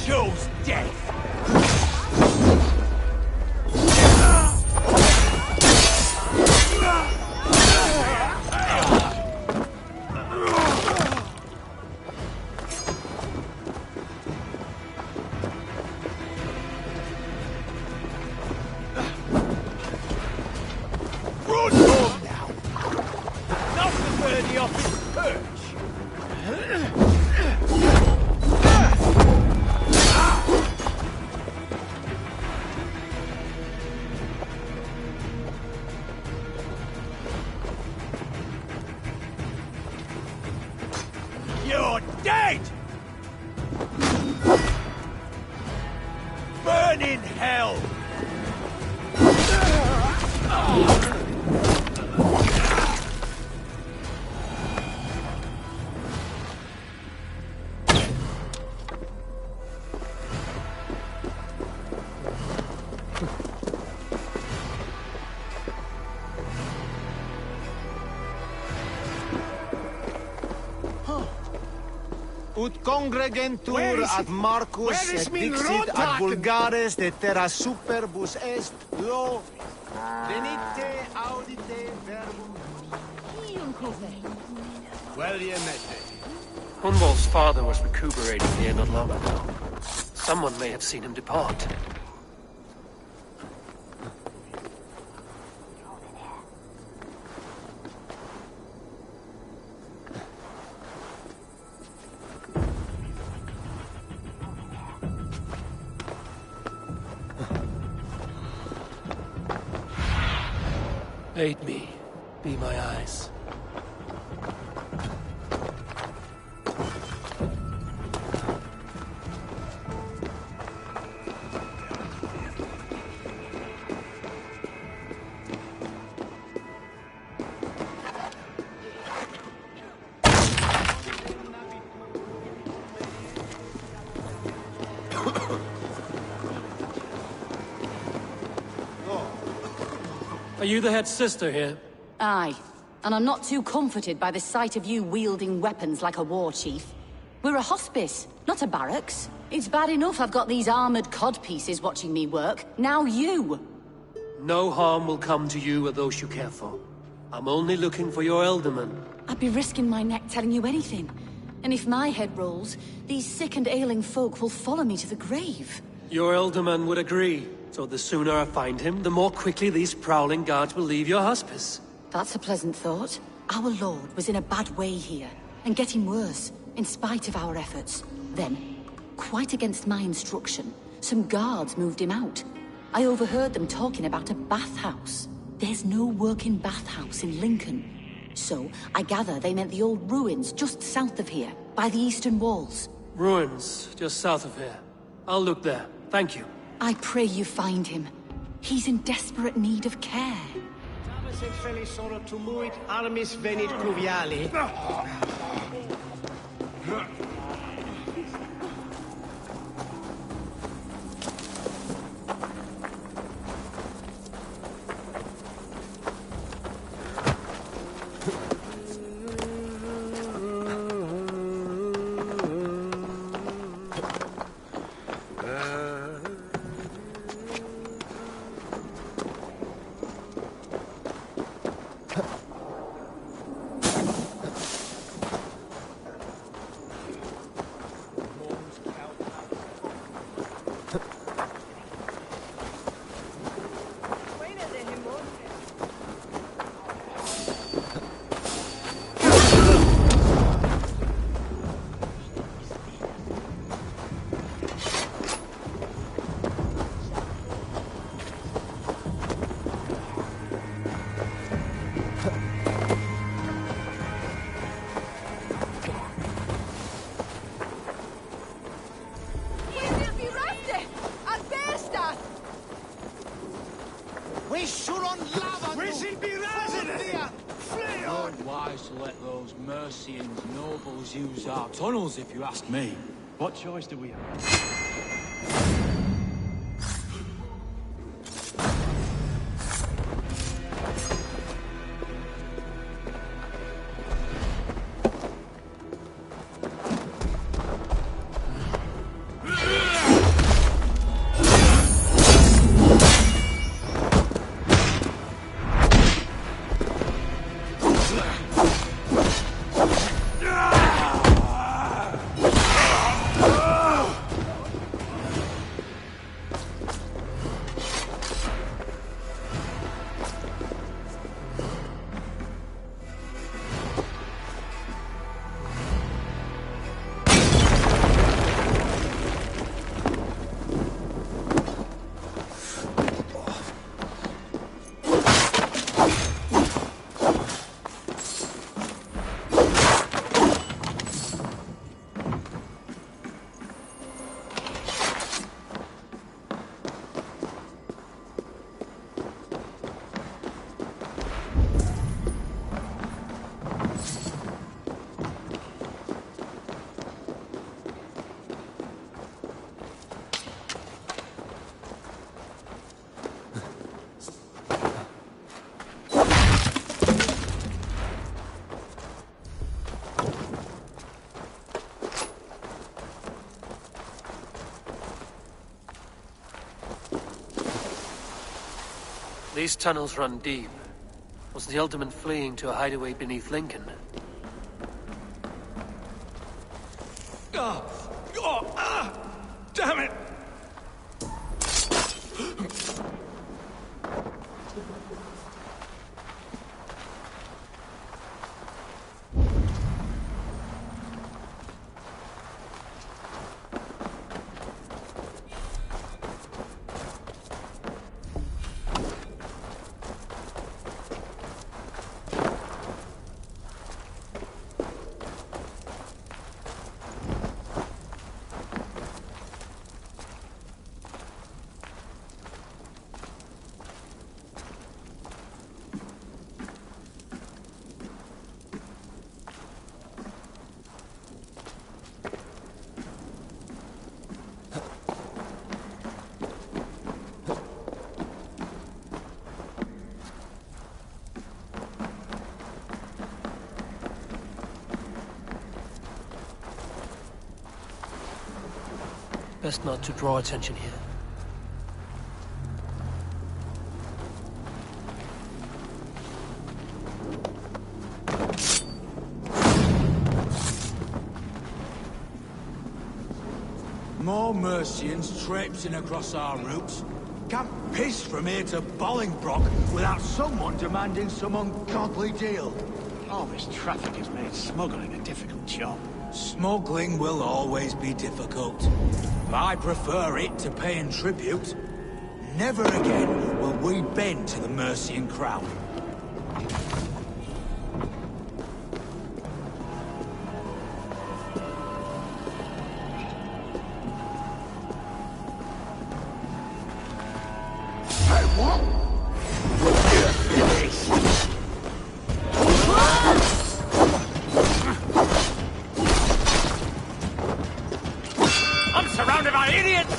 chose death. Run home now. Not the birdie off his perch. You're dead! Burn in hell! Ut congregentur ad Marcus et dixit ad vulgares de terra superbus est lo venite audite verbum. Well, you met me. Hunwald's father was recuperating here not long ago. Someone may have seen him depart. Aid me. Be my eyes. Are you the head sister here? Aye. And I'm not too comforted by the sight of you wielding weapons like a war chief. We're a hospice, not a barracks. It's bad enough I've got these armored codpieces watching me work. Now you! No harm will come to you or those you care for. I'm only looking for your elderman. I'd be risking my neck telling you anything. And if my head rolls, these sick and ailing folk will follow me to the grave. Your elderman would agree. So the sooner I find him, the more quickly these prowling guards will leave your hospice. That's a pleasant thought. Our lord was in a bad way here, and getting worse, in spite of our efforts. Then, quite against my instruction, some guards moved him out. I overheard them talking about a bathhouse. There's no working bathhouse in Lincoln. So, I gather they meant the old ruins just south of here, by the eastern walls. Ruins, just south of here. I'll look there. Thank you. I pray you find him. He's in desperate need of care. Tavis et felisora tumuit armis venit pluviali. Wise to let those Mercian nobles use our tunnels, if you ask me. What choice do we have? These tunnels run deep. Was the Ultimate fleeing to a hideaway beneath Lincoln? Damn it! Best not to draw attention here. More Mercians traipsing across our routes. Can't piss from here to Bolingbroke without someone demanding some ungodly deal. All this traffic has made smuggling a difficult job. Smuggling will always be difficult. But I prefer it to paying tribute. Never again will we bend to the Mercian crown. I'm surrounded by idiots!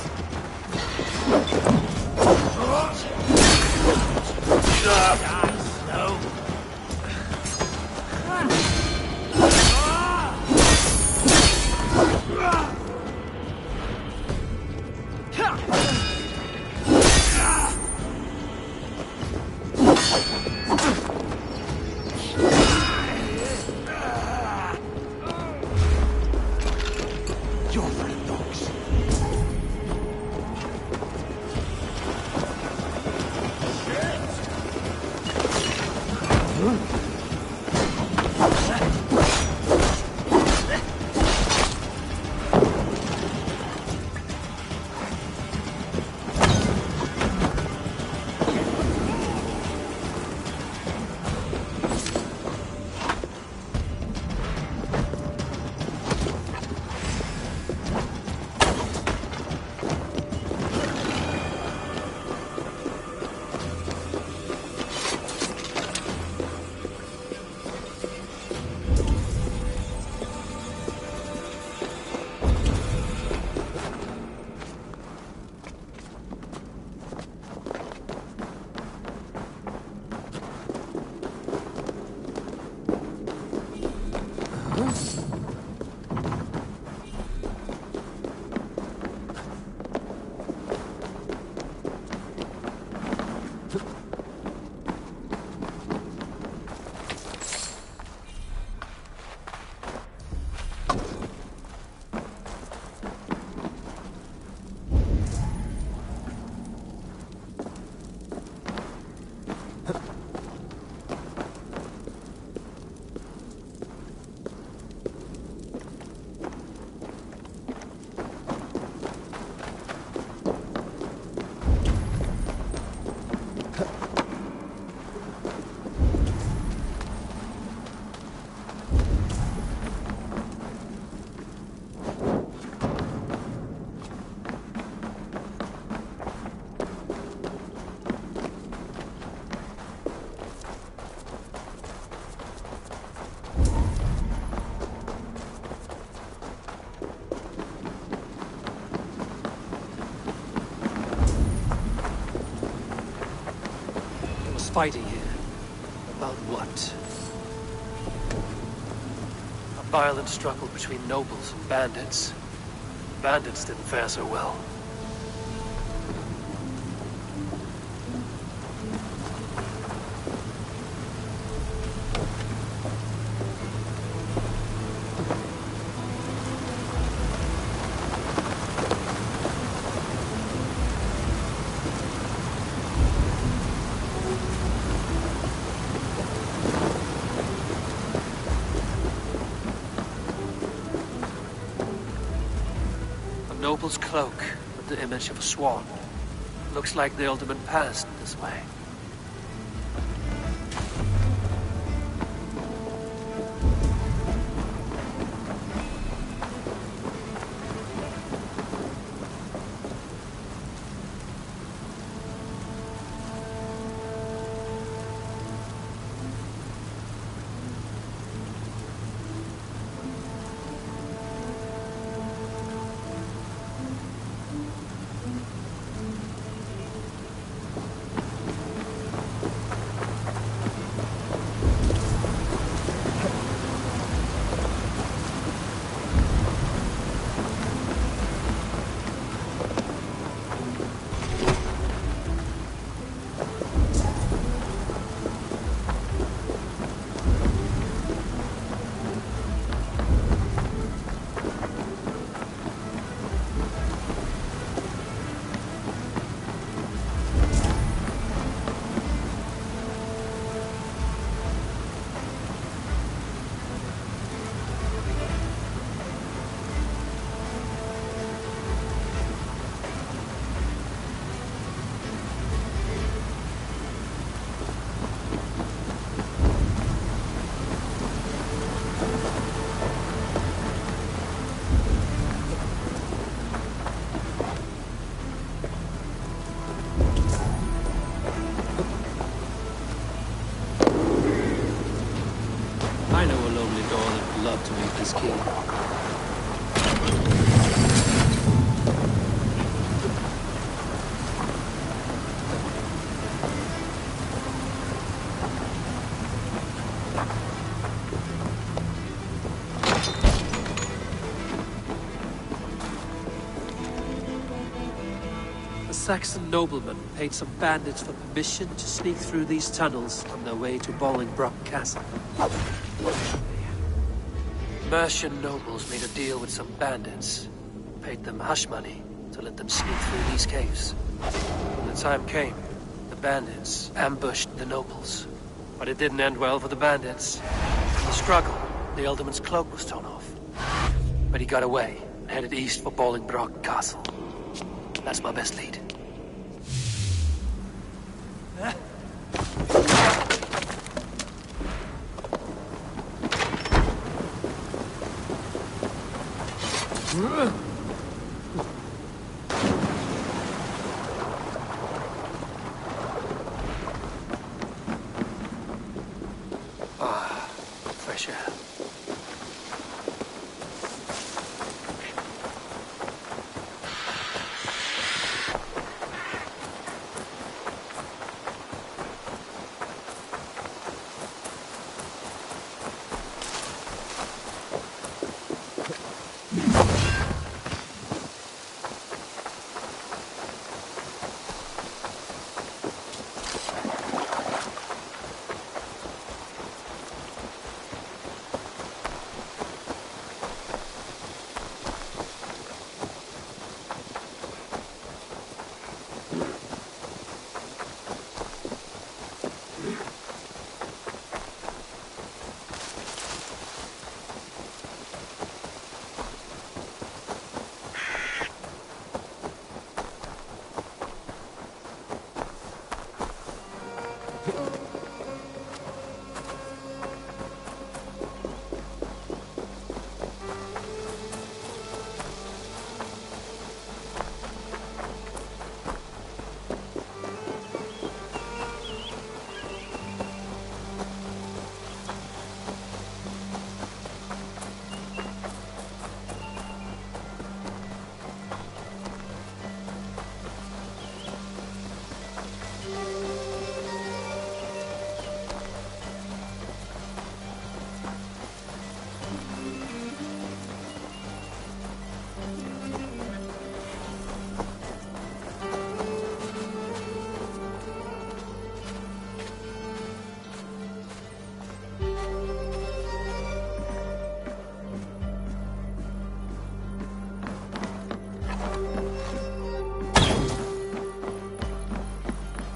Fighting here. About what? A violent struggle between nobles and bandits. Bandits didn't fare so well. noble's cloak with the image of a swan. Looks like the alderman passed this way. I know a lonely door that would love to meet this key. A Saxon nobleman paid some bandits for permission to sneak through these tunnels on their way to Bolingbroke Castle. Mercian nobles made a deal with some bandits, paid them hush money to let them sneak through these caves. When the time came, the bandits ambushed the nobles. But it didn't end well for the bandits. In the struggle, the alderman's cloak was torn off. But he got away and headed east for Bolingbroke Castle. That's my best lead. Fresh air.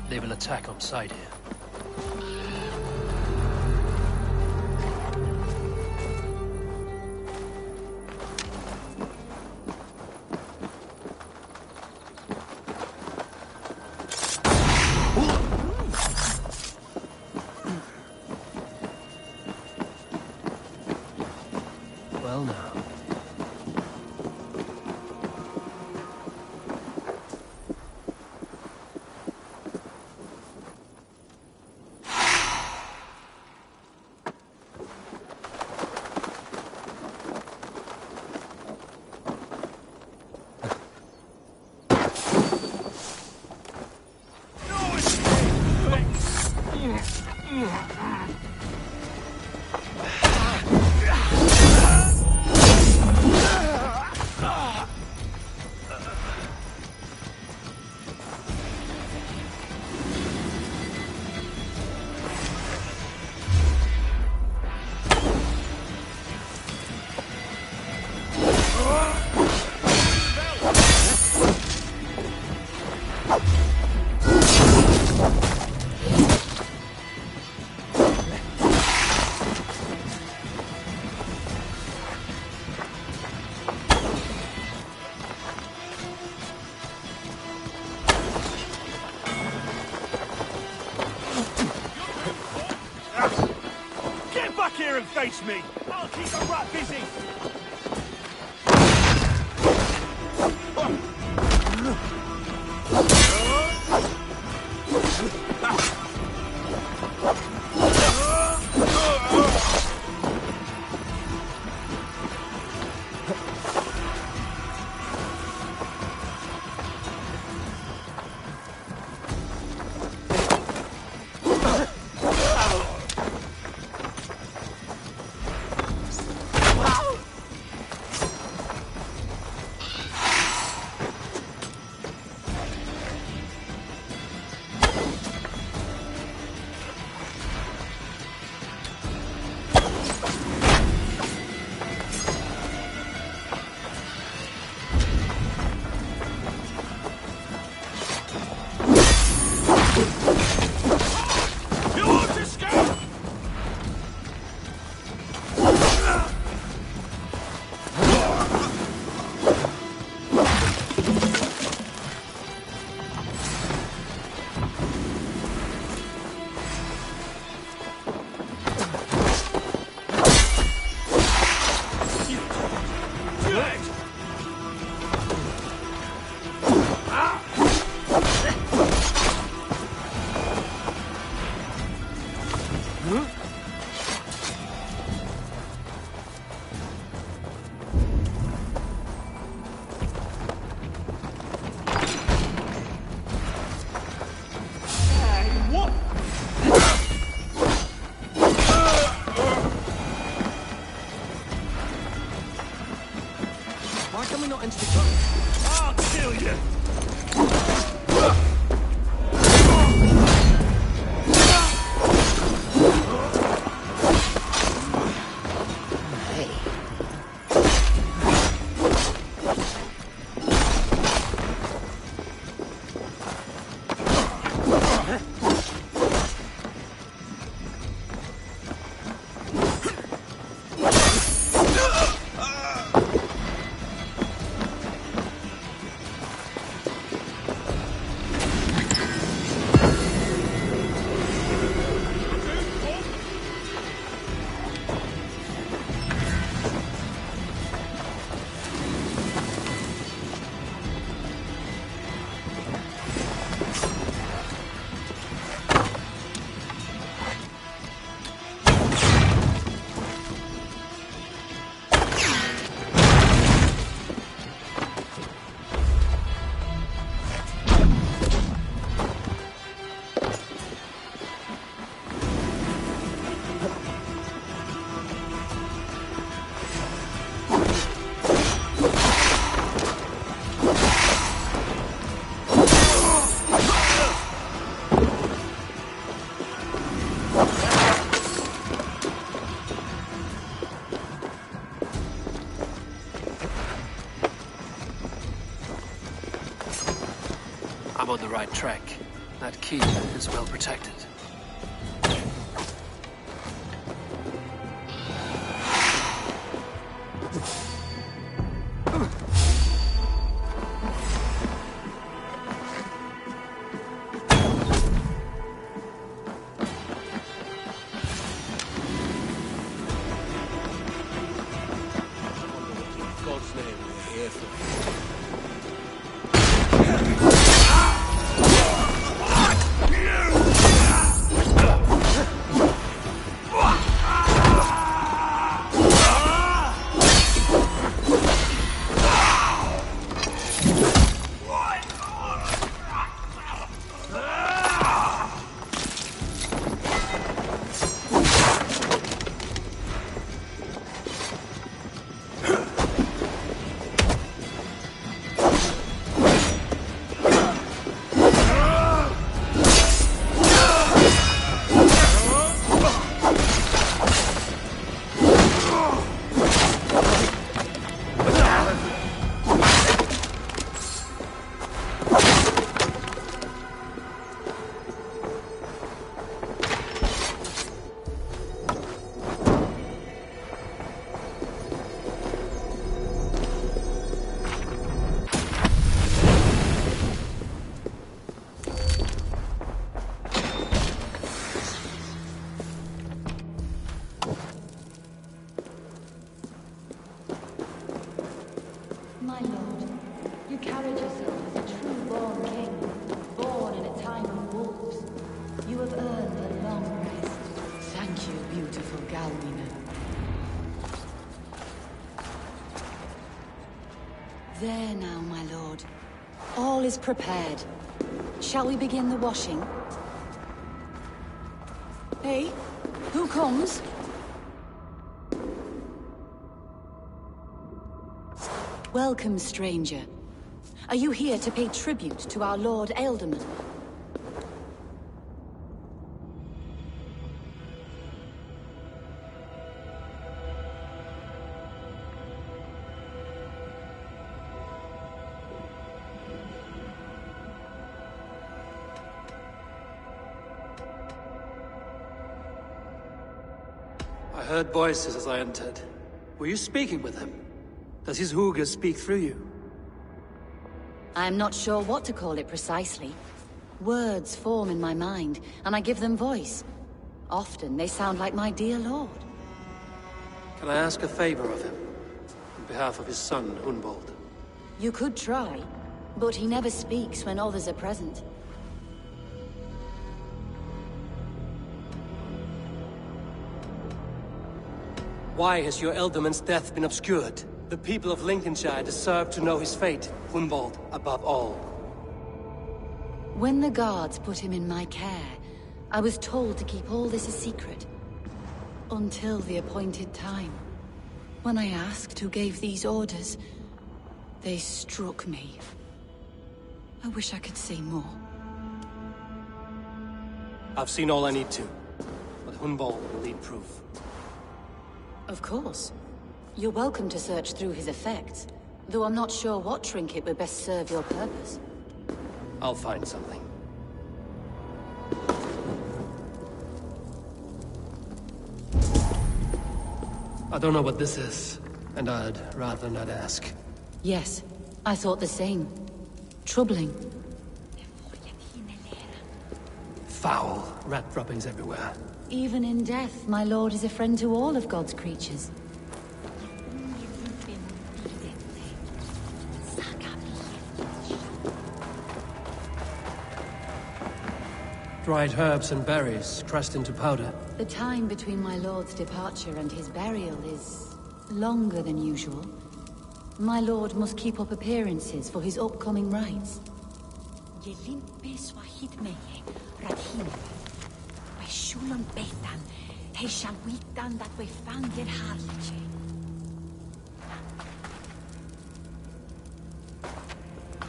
They will attack on sight here. And face me. I'll keep the rat busy. I'll kill you! I'm on the right track. That key is well protected. God's name, we're here for. have earned a long rest. Thank you, beautiful Galwina. There now, my lord. All is prepared. Shall we begin the washing? Hey, who comes? Welcome, stranger. Are you here to pay tribute to our Lord Ealdorman? I heard voices as I entered. Were you speaking with him? Does his hooga speak through you? I'm not sure what to call it precisely. Words form in my mind, and I give them voice. Often they sound like my dear lord. Can I ask a favor of him? On behalf of his son, Hunbold. You could try, but he never speaks when others are present. Why has your Ealdorman's death been obscured? The people of Lincolnshire deserve to know his fate, Hunbold above all. When the guards put him in my care, I was told to keep all this a secret. Until the appointed time. When I asked who gave these orders, they struck me. I wish I could say more. I've seen all I need to, but Hunbold will need proof. Of course. You're welcome to search through his effects, though I'm not sure what trinket would best serve your purpose. I'll find something. I don't know what this is, and I'd rather not ask. Yes, I thought the same. Troubling. Foul rat droppings everywhere. Even in death, my lord is a friend to all of God's creatures. Dried herbs and berries crushed into powder. The time between my lord's departure and his burial is longer than usual. My lord must keep up appearances for his upcoming rites.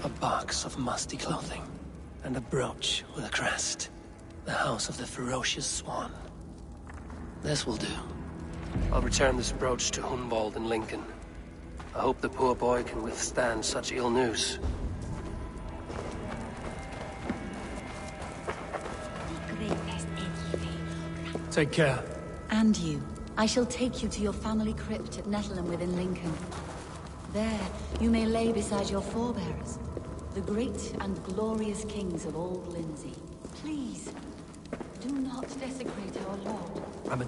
A box of musty clothing, and a brooch with a crest. The house of the ferocious swan. This will do. I'll return this brooch to Hunbold in Lincoln. I hope the poor boy can withstand such ill news. Take care. And you. I shall take you to your family crypt at Nettleton within Lincoln. There, you may lay beside your forebears, the great and glorious kings of Old Lindsey. Please, do not desecrate our lord. I'm a...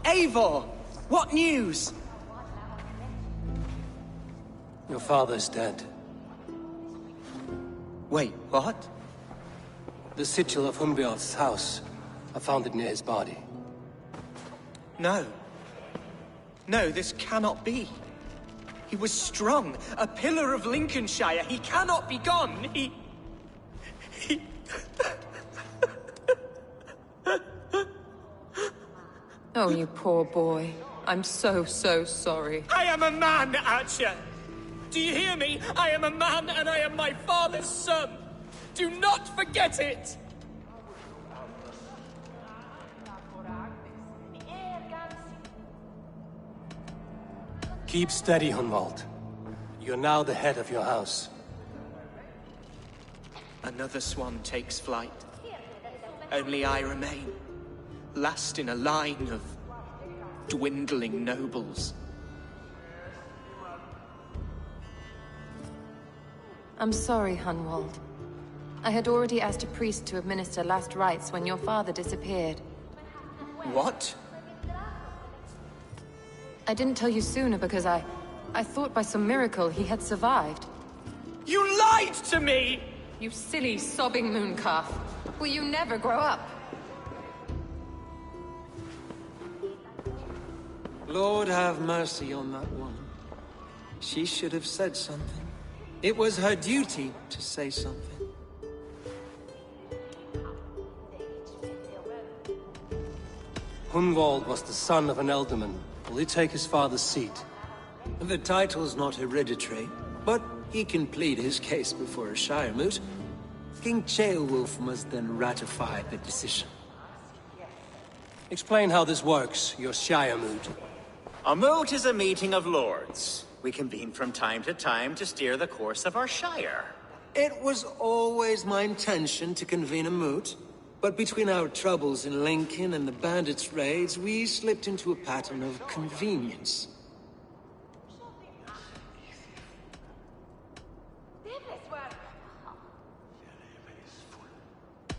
Eivor! What news? Your father's dead. Wait, what? The sigil of Hunbjorn's house. I found it near his body. No. No, this cannot be. He was strong, a pillar of Lincolnshire. He cannot be gone. He... Oh, you poor boy. I'm so sorry. I am a man, Archer! Do you hear me? I am a man and I am my father's son! Do not forget it! Keep steady, Hunwald. You're now the head of your house. Another swan takes flight. Only I remain. Last in a line of dwindling nobles. I'm sorry, Hunwald. I had already asked a priest to administer last rites when your father disappeared. What? I didn't tell you sooner because I thought by some miracle he had survived. You lied to me! You silly, sobbing mooncalf. Will you never grow up? Lord have mercy on that woman. She should have said something. It was her duty to say something. Hunwald was the son of an ealdorman. Will he take his father's seat? The title's not hereditary, but he can plead his case before a Shire moot. King Ceolwulf must then ratify the decision. Explain how this works, your Shire moot. A moot is a meeting of lords. We convene from time to time to steer the course of our Shire. It was always my intention to convene a moot, but between our troubles in Lincoln and the bandits' raids, we slipped into a pattern of convenience.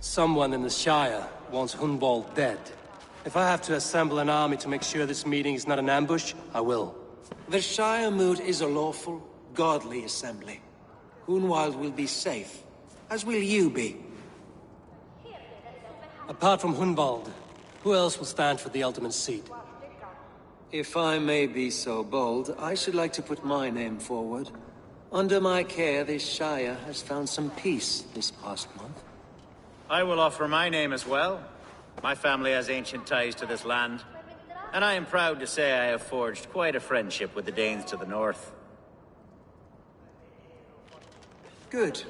Someone in the Shire wants Hunwald dead. If I have to assemble an army to make sure this meeting is not an ambush, I will. The Shire moot is a lawful, godly assembly. Hunwald will be safe, as will you be. Apart from Hunwald, who else will stand for the Ealdorman's seat? If I may be so bold, I should like to put my name forward. Under my care, this Shire has found some peace this past month. I will offer my name as well. My family has ancient ties to this land, and I am proud to say I have forged quite a friendship with the Danes to the north. Good.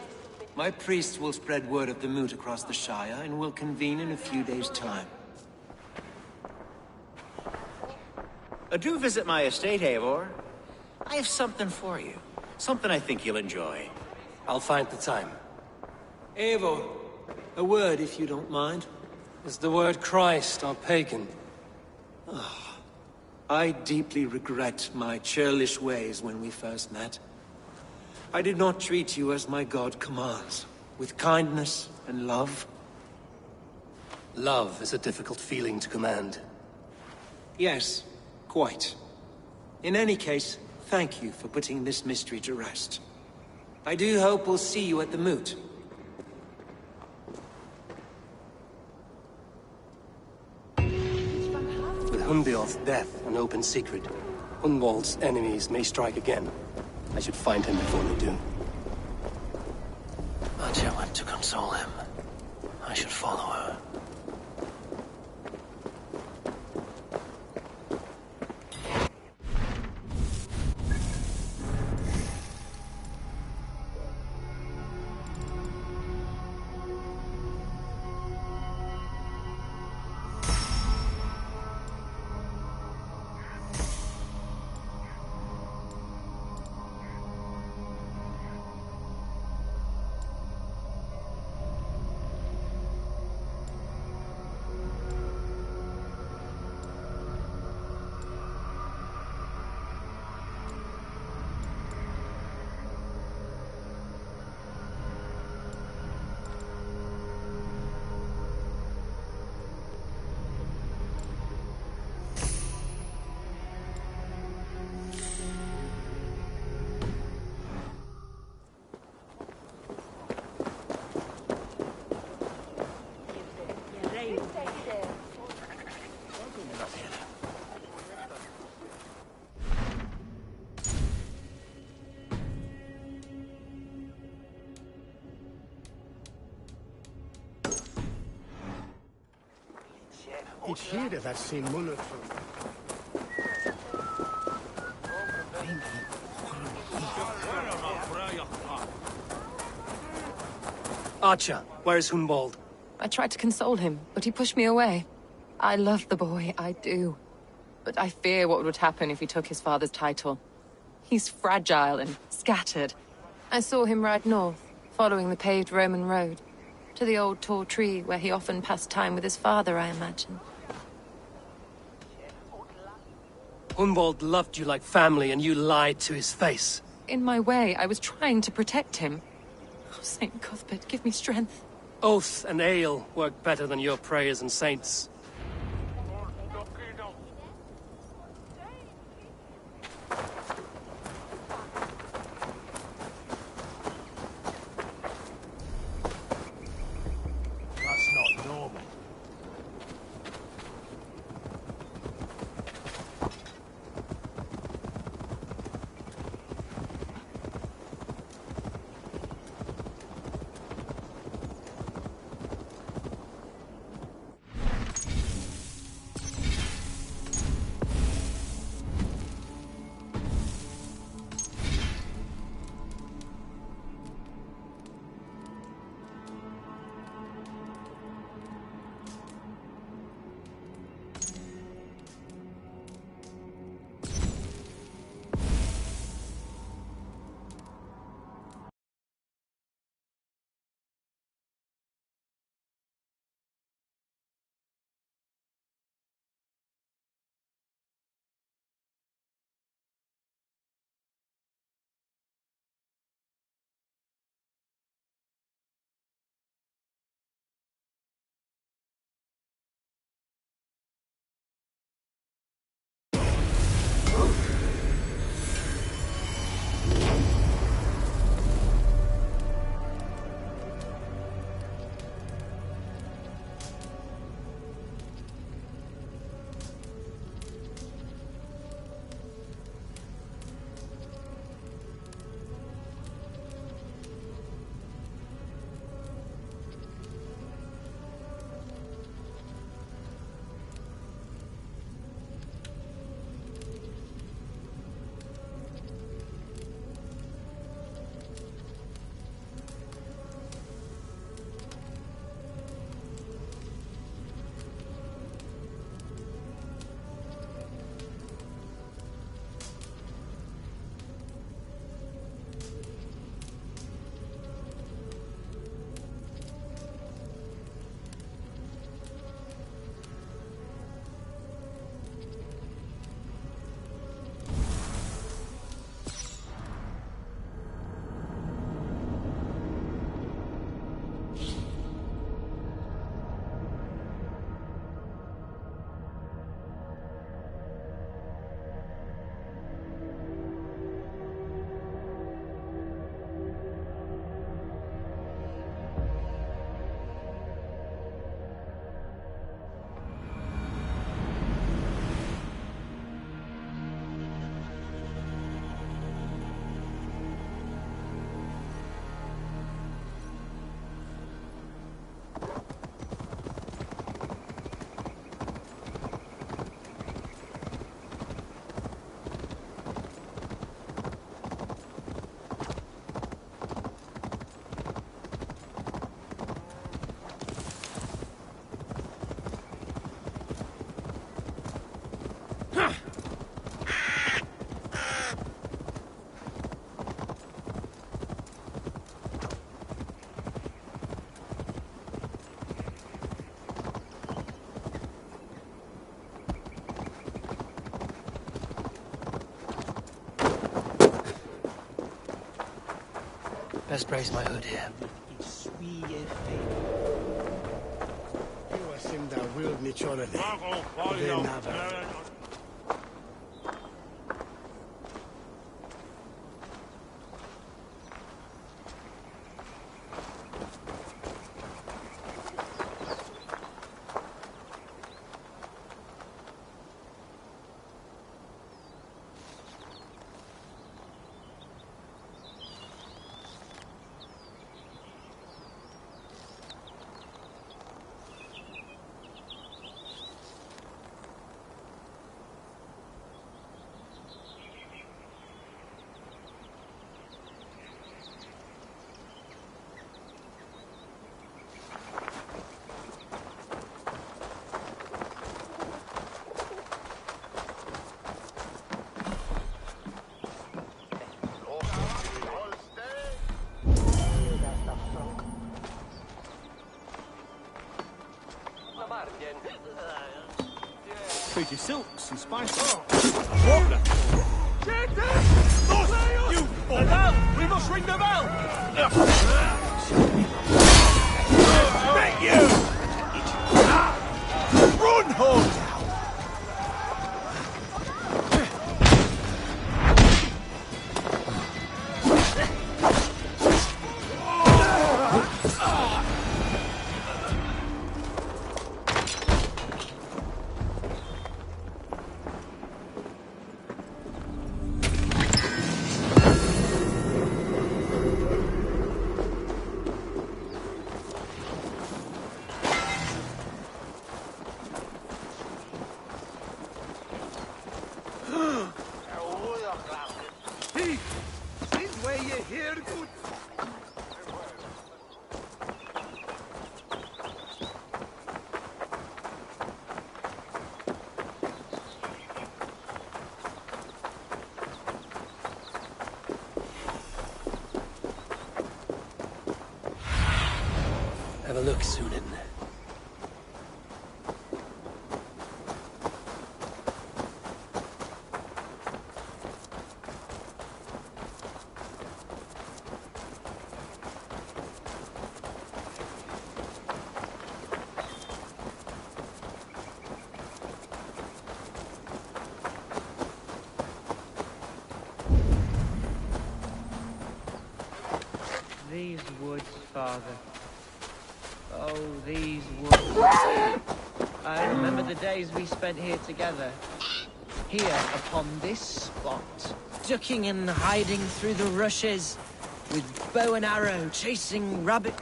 My priests will spread word of the moot across the Shire, and will convene in a few days' time. Do visit my estate, Eivor. I have something for you. Something I think you'll enjoy. I'll find the time. Eivor, a word if you don't mind. Is the word Christ or pagan? I deeply regret my churlish ways when we first met. I did not treat you as my god commands, with kindness and love. Love is a difficult feeling to command. Yes, quite. In any case, thank you for putting this mystery to rest. I do hope we'll see you at the moot. With Hunbeor's death an open secret, Hunwald's enemies may strike again. I should find him before they do. Atya went to console him. I should follow her. It's here that seen Muller from. Archer, where is Hunwald? I tried to console him, but he pushed me away. I love the boy, I do. But I fear what would happen if he took his father's title. He's fragile and scattered. I saw him ride north, following the paved Roman road. To the old tall tree where he often passed time with his father, I imagine. Hunwald loved you like family and you lied to his face. In my way, I was trying to protect him. Oh, Saint Cuthbert, give me strength. Oath and ale work better than your prayers and saints. That's not normal. Best raise my hood here. native silks and spices. What the? You! The bell! We must ring the bell! Bet you! Run, Holt! Have a look, Sunan. These woods, Father. Oh, these woods. I remember the days we spent here together. Here, upon this spot. Ducking and hiding through the rushes. With bow and arrow, chasing rabbit...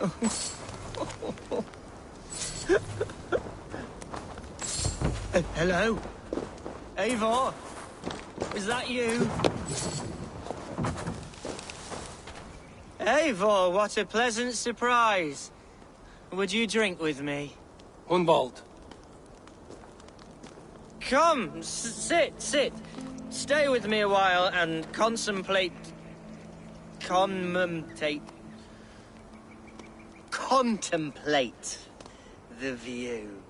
Hello? Eivor? Is that you? Eivor, what a pleasant surprise. Would you drink with me? Hunwald. Come, sit. Stay with me a while and contemplate the view.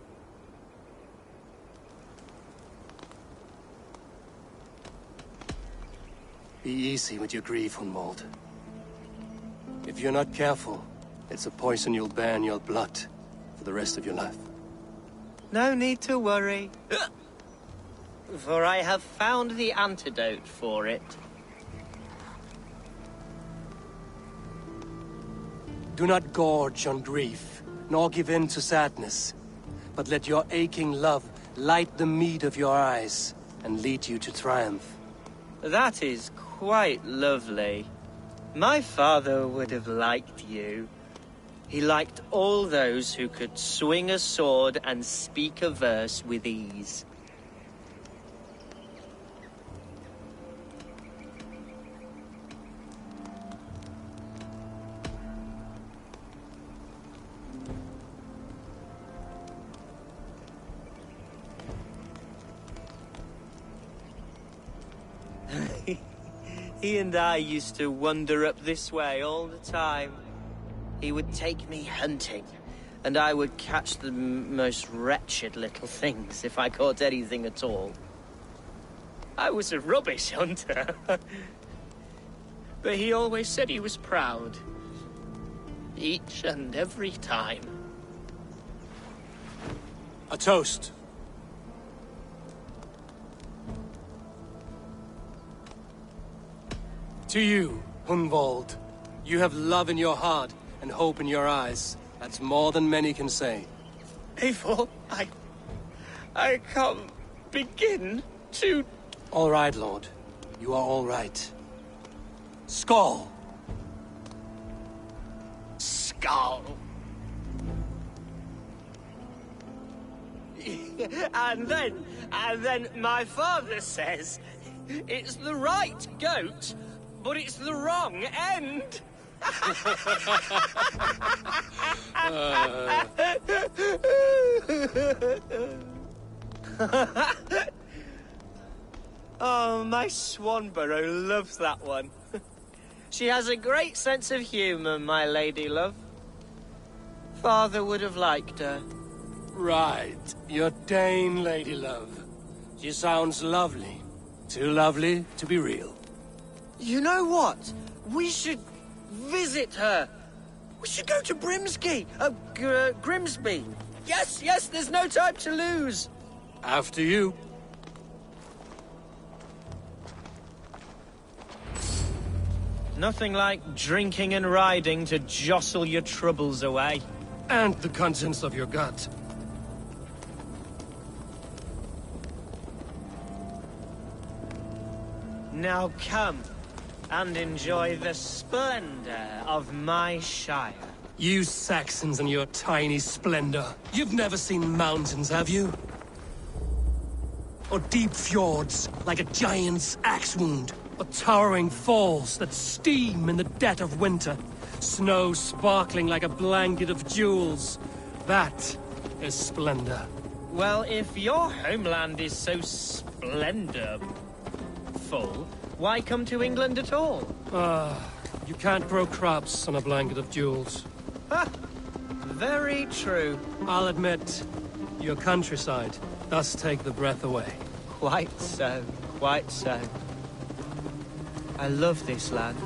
Be easy with your grief, Hunwald. If you're not careful, it's a poison you'll bear in your blood for the rest of your life. No need to worry. For I have found the antidote for it. Do not gorge on grief, nor give in to sadness, but let your aching love light the mead of your eyes and lead you to triumph. That is quite lovely. My father would have liked you. He liked all those who could swing a sword and speak a verse with ease. He and I used to wander up this way all the time. He would take me hunting, and I would catch the most wretched little things if I caught anything at all. I was a rubbish hunter. But he always said he was proud. Each and every time. A toast. To you, Hunwald. You have love in your heart and hope in your eyes. That's more than many can say. Eivor, I can't begin to... All right, Lord. You are all right. Skull! Skull. And then my father says it's the right goat, but it's the wrong end. Oh, my Swanborough loves that one. She has a great sense of humour, my lady love. Father would have liked her. Right. Your Dane, lady love. She sounds lovely. Too lovely to be real. You know what? We should visit her. We should go to Grimsby. Yes, yes, there's no time to lose. After you. Nothing like drinking and riding to jostle your troubles away. And the contents of your gut. Now come and enjoy the splendor of my Shire. You Saxons and your tiny splendor. You've never seen mountains, have you? Or deep fjords, like a giant's axe wound. Or towering falls that steam in the dead of winter. Snow sparkling like a blanket of jewels. That is splendor. Well, if your homeland is so splendorful, why come to England at all? You can't grow crops on a blanket of jewels. Ha! Very true. I'll admit, your countryside does take the breath away. Quite so, quite so. I love this land,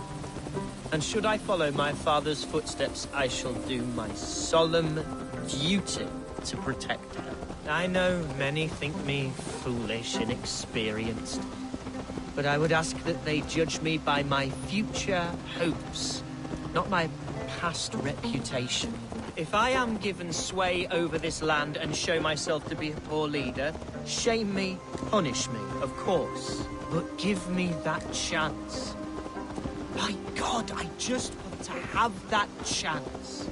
and should I follow my father's footsteps, I shall do my solemn duty to protect her. I know many think me foolish, inexperienced, but I would ask that they judge me by my future hopes, not my past reputation. If I am given sway over this land and show myself to be a poor leader, shame me, punish me, of course. But give me that chance. My God, I just want to have that chance.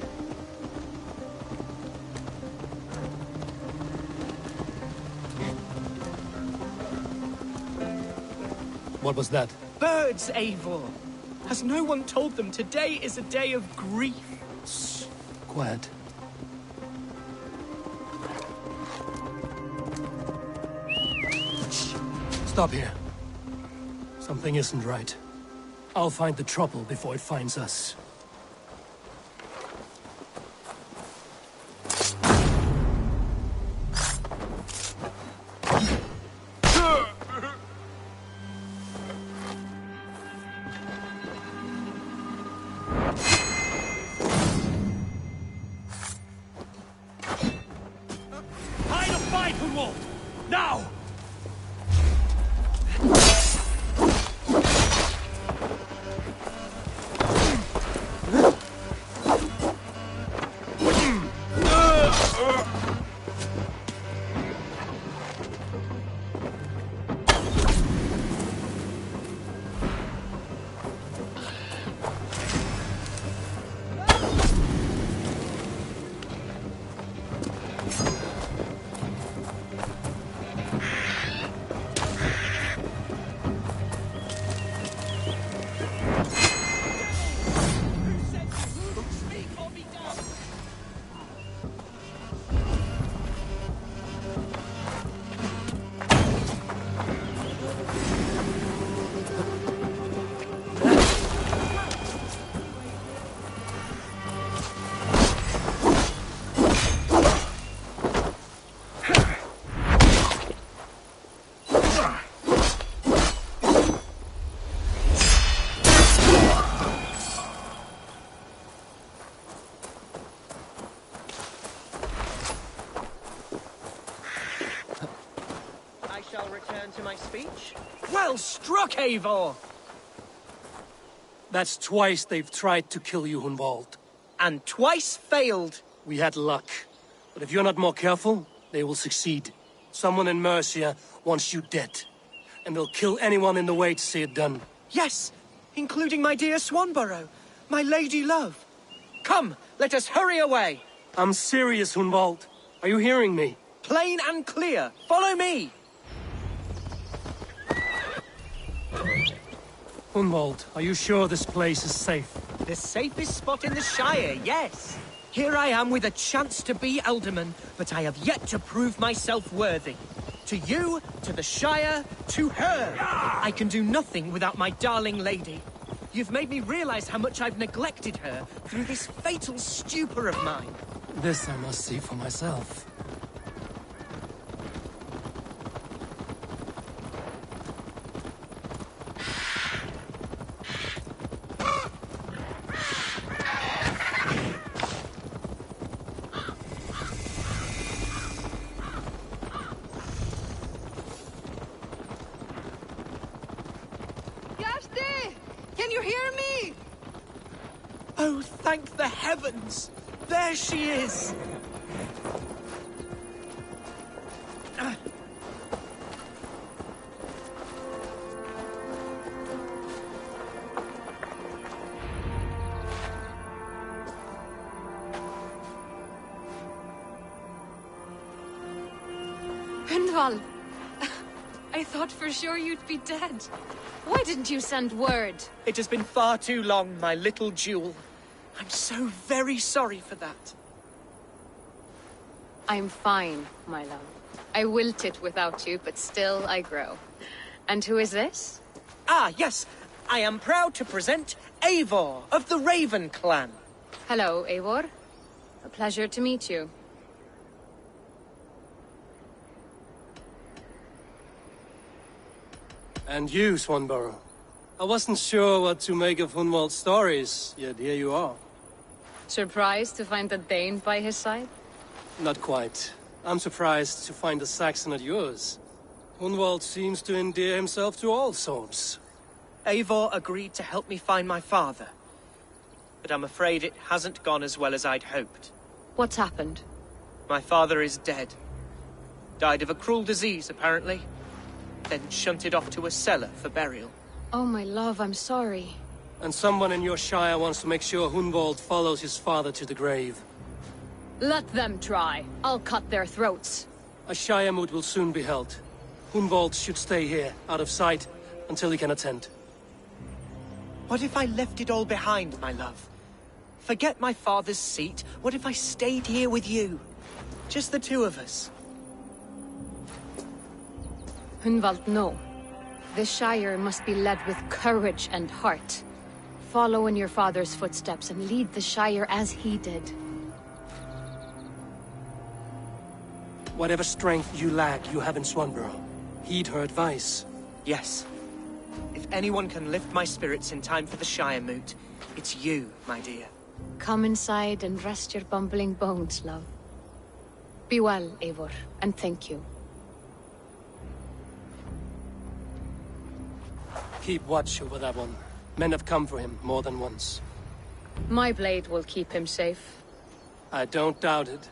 What was that? Birds, Eivor! Has no one told them today is a day of grief? Shh. Quiet. Shh. Stop here. Something isn't right. I'll find the trouble before it finds us. Now! Return to my speech? Well struck, Eivor! That's twice they've tried to kill you, Hunwald. And twice failed. We had luck. But if you're not more careful, they will succeed. Someone in Mercia wants you dead. And they'll kill anyone in the way to see it done. Yes, including my dear Swanborough, my lady love. Come, let us hurry away. I'm serious, Hunwald. Are you hearing me? Plain and clear. Follow me. Hunwald, are you sure this place is safe? The safest spot in the Shire, yes. Here I am with a chance to be Alderman, but I have yet to prove myself worthy. To you, to the Shire, to her. I can do nothing without my darling lady. You've made me realize how much I've neglected her through this fatal stupor of mine. This I must see for myself. Gashti! Can you hear me? Oh, thank the heavens! There she is! Gunvald! I thought for sure you'd be dead. Why didn't you send word? It has been far too long, my little jewel. I'm so very sorry for that. I'm fine, my love. I wilted without you, but still I grow. And who is this? Ah, yes. I am proud to present Eivor of the Raven clan. Hello, Eivor. A pleasure to meet you. And you, Swanborough. I wasn't sure what to make of Hunwald's stories, yet here you are. Surprised to find a Dane by his side? Not quite. I'm surprised to find a Saxon at yours. Hunwald seems to endear himself to all swords. Eivor agreed to help me find my father. But I'm afraid it hasn't gone as well as I'd hoped. What's happened? My father is dead. Died of a cruel disease, apparently. Then shunted off to a cellar for burial. Oh, my love, I'm sorry. And someone in your shire wants to make sure Hunwald follows his father to the grave. Let them try. I'll cut their throats. A shire moot will soon be held. Hunwald should stay here, out of sight, until he can attend. What if I left it all behind, my love? Forget my father's seat. What if I stayed here with you? Just the two of us. Hunwald, no. The Shire must be led with courage and heart. Follow in your father's footsteps and lead the Shire as he did. Whatever strength you lack, you have in Swanborough. Heed her advice. Yes. If anyone can lift my spirits in time for the Shire moot, it's you, my dear. Come inside and rest your bumbling bones, love. Be well, Eivor, and thank you. Keep watch over that one. Men have come for him more than once. My blade will keep him safe. I don't doubt it.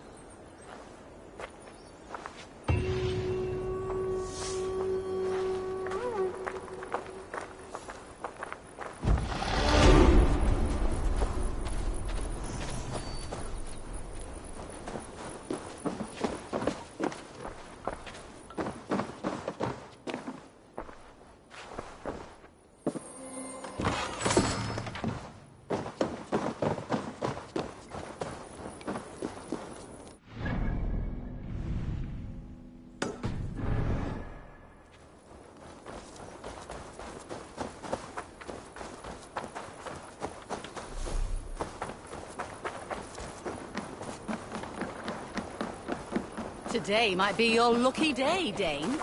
Today might be your lucky day, Dane.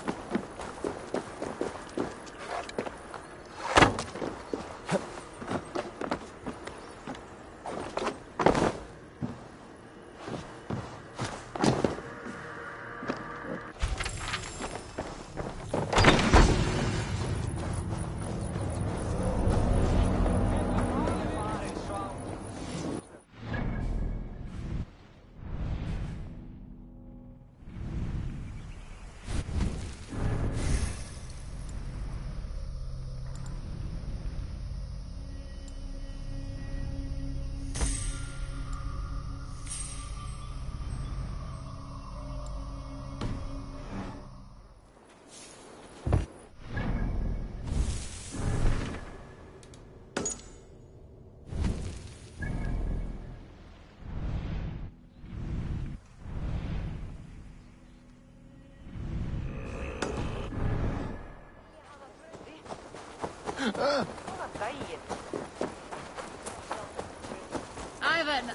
Ivan,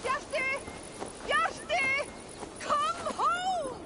Gashti! Gashti! Come home!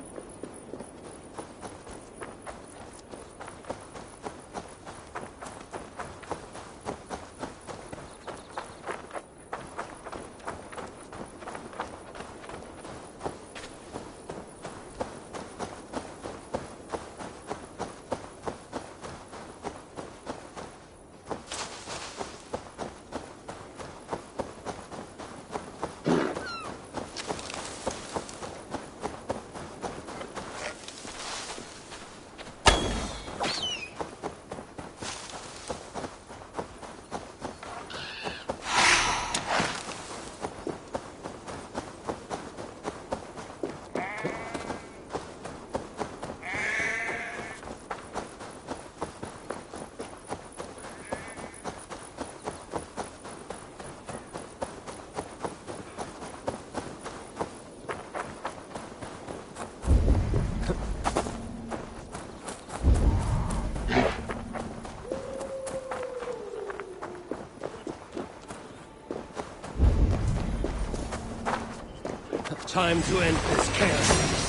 Time to end this chaos.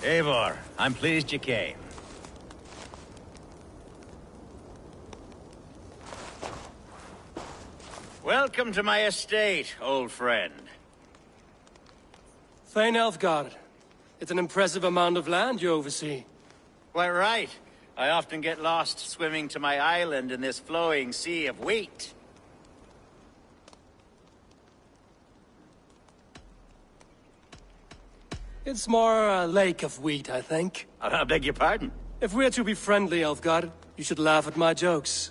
Eivor, I'm pleased you came. Welcome to my estate, old friend. Thane Elfgard. It's an impressive amount of land you oversee. Quite right. I often get lost swimming to my island in this flowing sea of wheat. It's more a lake of wheat, I think. I beg your pardon? If we're to be friendly, Elfgard, you should laugh at my jokes.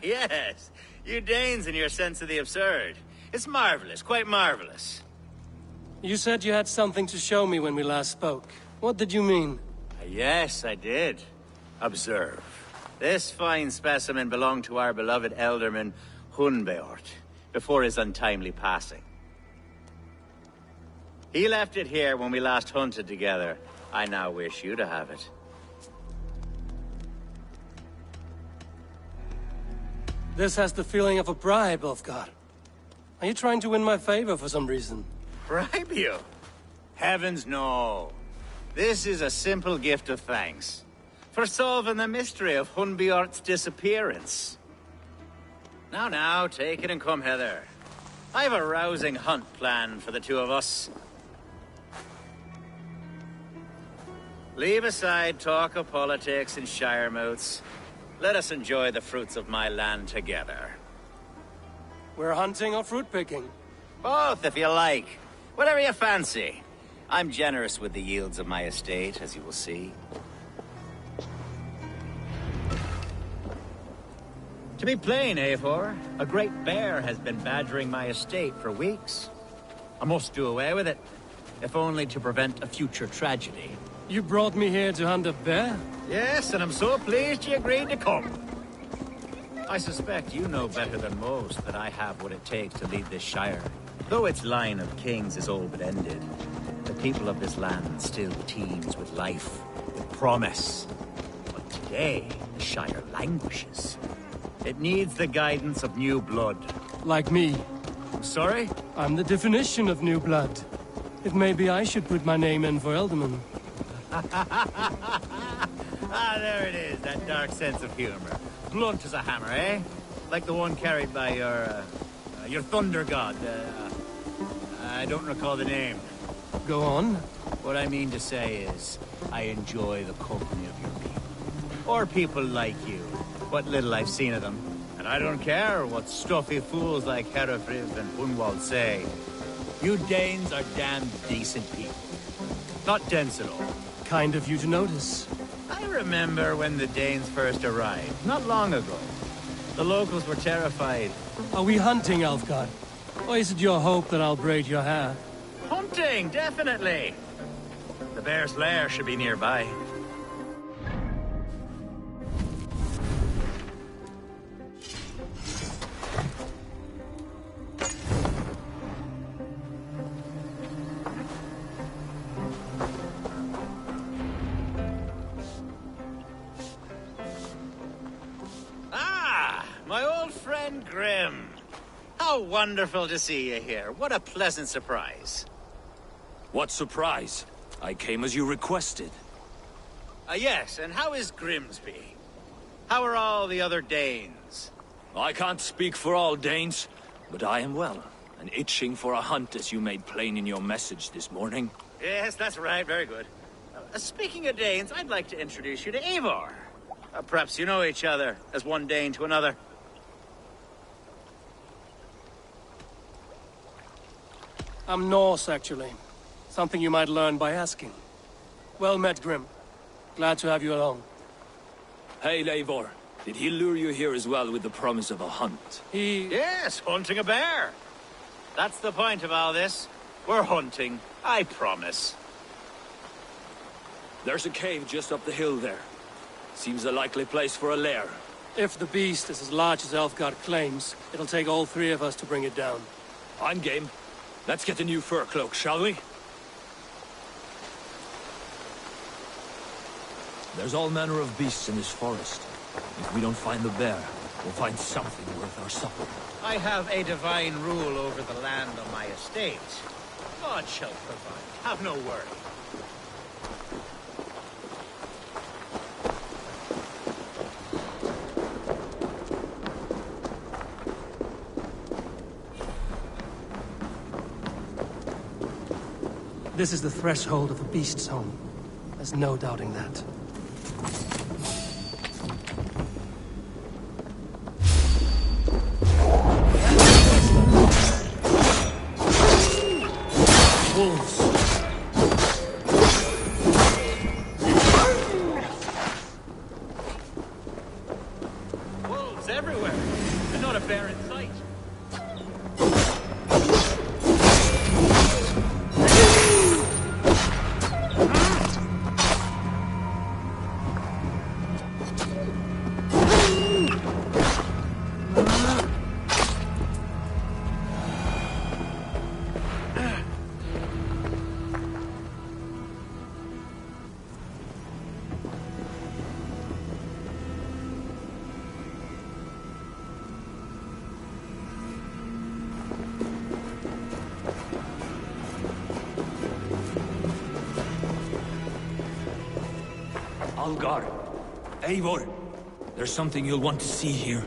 Yes, you Danes and your sense of the absurd. It's marvelous, quite marvelous. You said you had something to show me when we last spoke. What did you mean? Yes, I did. Observe. This fine specimen belonged to our beloved elderman, Hunbeort, before his untimely passing. He left it here when we last hunted together. I now wish you to have it. This has the feeling of a bribe, Ulfgar. Are you trying to win my favor for some reason? Bribe you? Heavens no. This is a simple gift of thanks for solving the mystery of Hunbeort's disappearance. Now, take it and come hither. I've a rousing hunt planned for the two of us. Leave aside talk of politics and shire moats. Let us enjoy the fruits of my land together. We're hunting or fruit picking? Both, if you like. Whatever you fancy. I'm generous with the yields of my estate, as you will see. To be plain, Eivor, a great bear has been badgering my estate for weeks. I must do away with it, if only to prevent a future tragedy. You brought me here to hunt a bear? Yes, and I'm so pleased you agreed to come. I suspect you know better than most that I have what it takes to lead this shire. Though its line of kings is all but ended, the people of this land still teems with life, with promise. But today, the shire languishes. It needs the guidance of new blood. Like me. Sorry? I'm the definition of new blood. If maybe I should put my name in for Elderman. There it is, that dark sense of humor. Blunt as a hammer, eh? Like the one carried by your thunder god. I don't recall the name. Go on. What I mean to say is, I enjoy the company of your people. Or people like you. What little I've seen of them. And I don't care what stuffy fools like Herefriv and Hunwald say. You Danes are damn decent people. Not dense at all. Kind of you to notice. I remember when the Danes first arrived, not long ago. The locals were terrified. Are we hunting, Elfgard? Or is it your hope that I'll braid your hair? Hunting, definitely! The bear's lair should be nearby. My old friend Grim. How wonderful to see you here. What a pleasant surprise. What surprise? I came as you requested. Yes, and how is Grimsby? How are all the other Danes? I can't speak for all Danes, but I am well, and itching for a hunt as you made plain in your message this morning. Yes, that's right. Very good. Speaking of Danes, I'd like to introduce you to Eivor. Perhaps you know each other, as one Dane to another. I'm Norse, actually. Something you might learn by asking. Well met, Grim. Glad to have you along. Hey, Eivor. Did he lure you here as well with the promise of a hunt? Yes, hunting a bear. That's the point of all this. We're hunting, I promise. There's a cave just up the hill there. Seems a likely place for a lair. If the beast is as large as Elfgard claims, it'll take all three of us to bring it down. I'm game. Let's get a new fur cloak, shall we? There's all manner of beasts in this forest. If we don't find the bear, we'll find something worth our supper. I have a divine rule over the land on my estate. But God shall provide. Have no worry. This is the threshold of the beast's home. There's no doubting that. Wolves. Wolves everywhere, and not a bear in sight. Algar, Eivor, there's something you'll want to see here.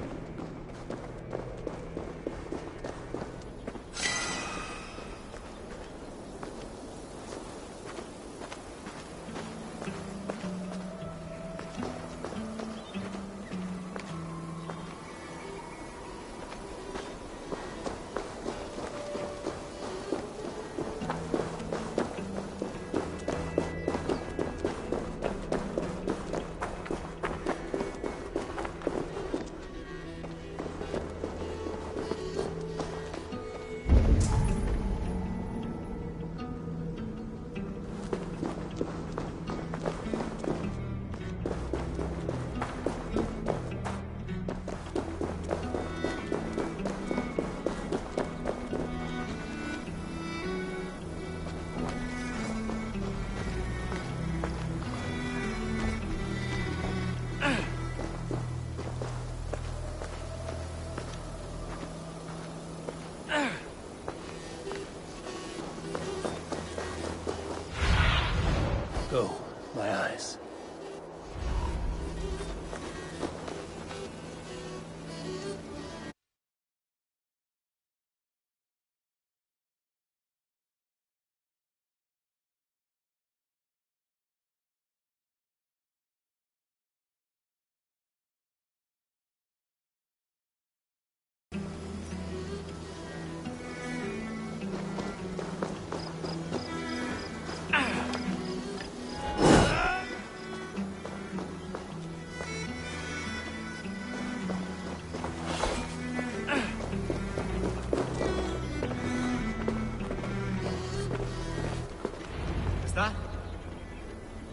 Go, my eyes.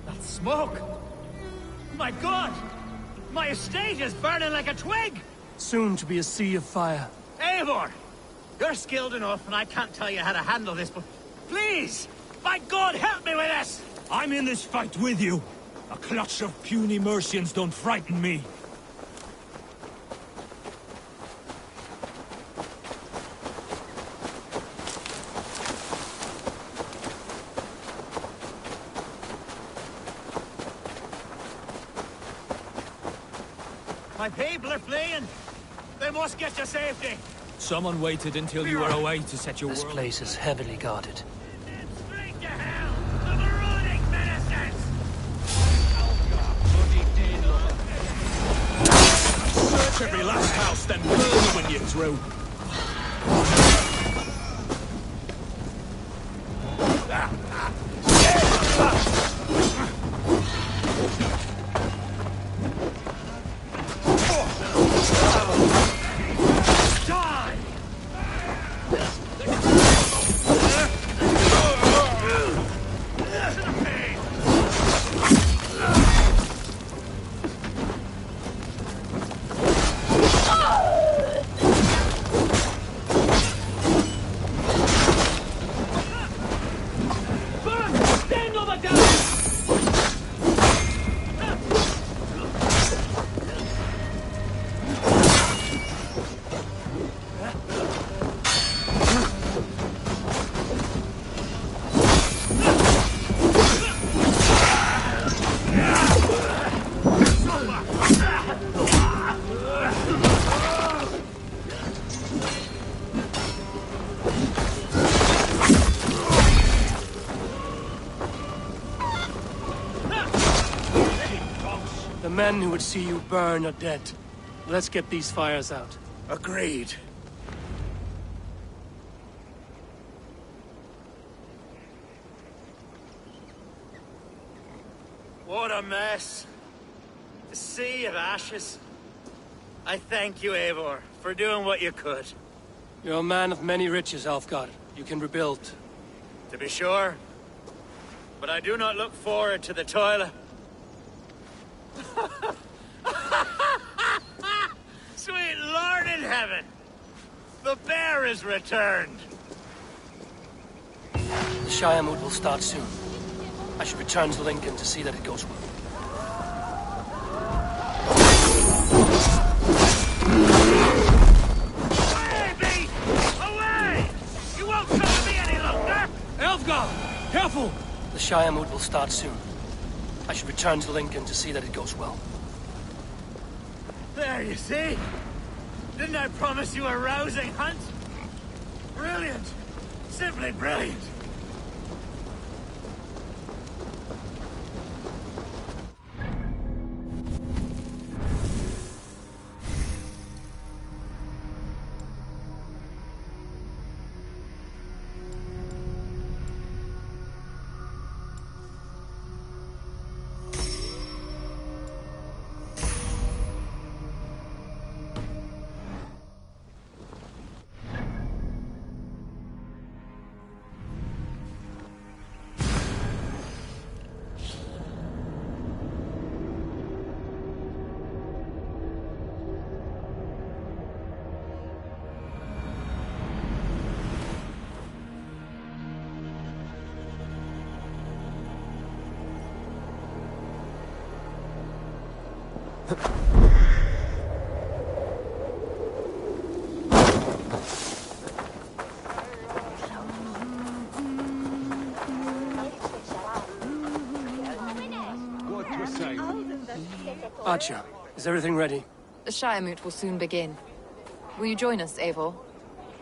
That's smoke! My God! My estate is burning like a twig! Soon to be a sea of fire. Eivor! You're skilled enough, and I can't tell you how to handle this, but please! My God, help me with this! I'm in this fight with you. A clutch of puny Mercians don't frighten me. My people are fleeing! They must get to safety! Someone waited until you were away to set your This world. place is heavily guarded. Straight to hell! The marauding menacers! Search every last house, then burn them when you're through. The men who would see you burn are dead. Let's get these fires out. Agreed. What a mess. A sea of ashes. I thank you, Eivor, for doing what you could. You're a man of many riches, Alfgar. You can rebuild. To be sure. But I do not look forward to the toil. Sweet Lord in heaven! The bear is returned! The Shire mood will start soon. I should return to Lincoln to see that it goes well. Away! Away! You won't trouble me any longer! Elfgar! Careful! The Shire mood will start soon. I should return to Lincoln to see that it goes well. There, you see? Didn't I promise you a rousing hunt? Brilliant! Simply brilliant! Archer, is everything ready? The Shire moot will soon begin. Will you join us, Eivor?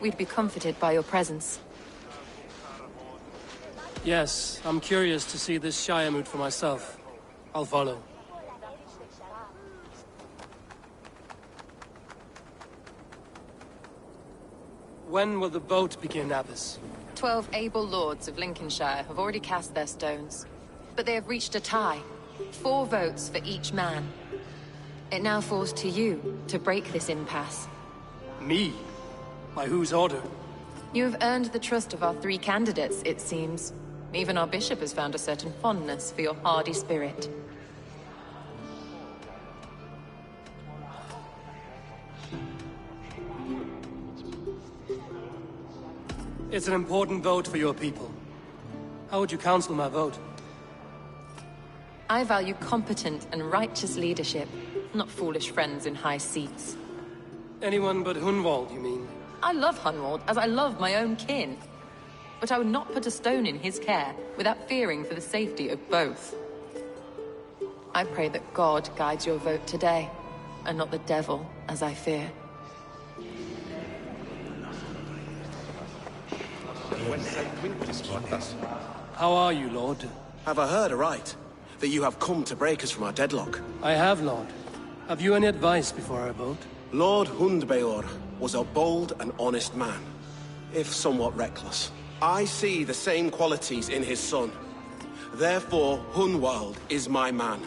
We'd be comforted by your presence. Yes, I'm curious to see this Shire moot for myself. I'll follow. When will the vote begin, Abbess? 12 able lords of Lincolnshire have already cast their stones. But they have reached a tie. 4 votes for each man. It now falls to you to break this impasse. Me? By whose order? You have earned the trust of our 3 candidates, it seems. Even our bishop has found a certain fondness for your hardy spirit. It's an important vote for your people. How would you counsel my vote? I value competent and righteous leadership, not foolish friends in high seats. Anyone but Hunwald, you mean? I love Hunwald as I love my own kin. But I would not put a stone in his care without fearing for the safety of both. I pray that God guides your vote today, and not the devil, as I fear. How are you, Lord? Have I heard aright? That you have come to break us from our deadlock? I have, Lord. Have you any advice before I vote? Lord Hundbeor was a bold and honest man, if somewhat reckless. I see the same qualities in his son. Therefore, Hunwald is my man.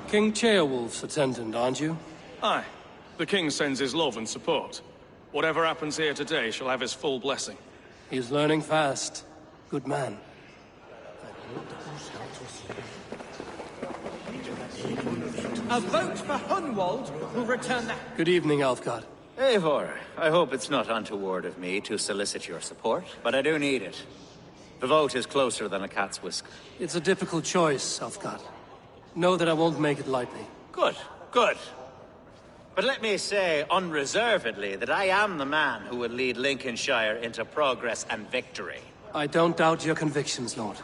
King Ceolwulf's attendant, aren't you? Aye. The king sends his love and support. Whatever happens here today shall have his full blessing. He's learning fast. Good man. A vote for Hunwald will return the... Good evening, Alfgar. Eivor, I hope it's not untoward of me to solicit your support, but I do need it. The vote is closer than a cat's whisker. It's a difficult choice, Alfgar. Know that I won't make it lightly. Good, good. But let me say unreservedly that I am the man who will lead Lincolnshire into progress and victory. I don't doubt your convictions, Lord.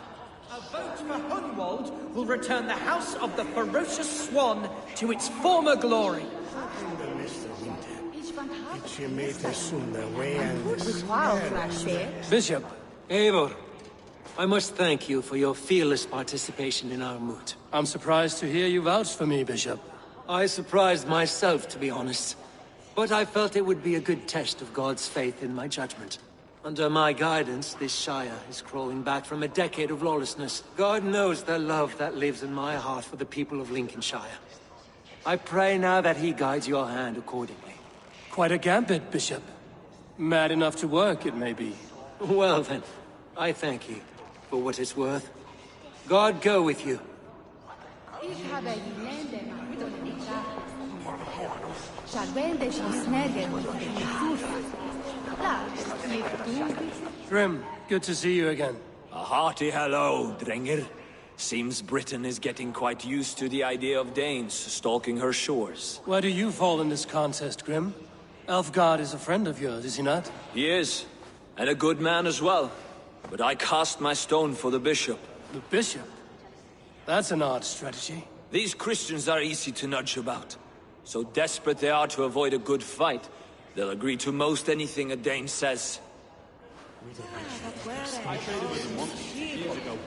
A vote for Hunwald will return the House of the Ferocious Swan to its former glory. Bishop, Eivor. I must thank you for your fearless participation in our moot. I'm surprised to hear you vouch for me, Bishop. I surprised myself, to be honest. But I felt it would be a good test of God's faith in my judgment. Under my guidance, this Shire is crawling back from a decade of lawlessness. God knows the love that lives in my heart for the people of Lincolnshire. I pray now that he guides your hand accordingly. Quite a gambit, Bishop. Mad enough to work, it may be. Well then, I thank you, for what it's worth. God go with you. Grim, good to see you again. A hearty hello, Drenger. Seems Britain is getting quite used to the idea of Danes stalking her shores. Where do you fall in this contest, Grim? Elfgard is a friend of yours, is he not? He is, and a good man as well. But I cast my stone for the bishop. The bishop? That's an odd strategy. These Christians are easy to nudge about. So desperate they are to avoid a good fight, they'll agree to most anything a Dane says. I traded with him once, years ago.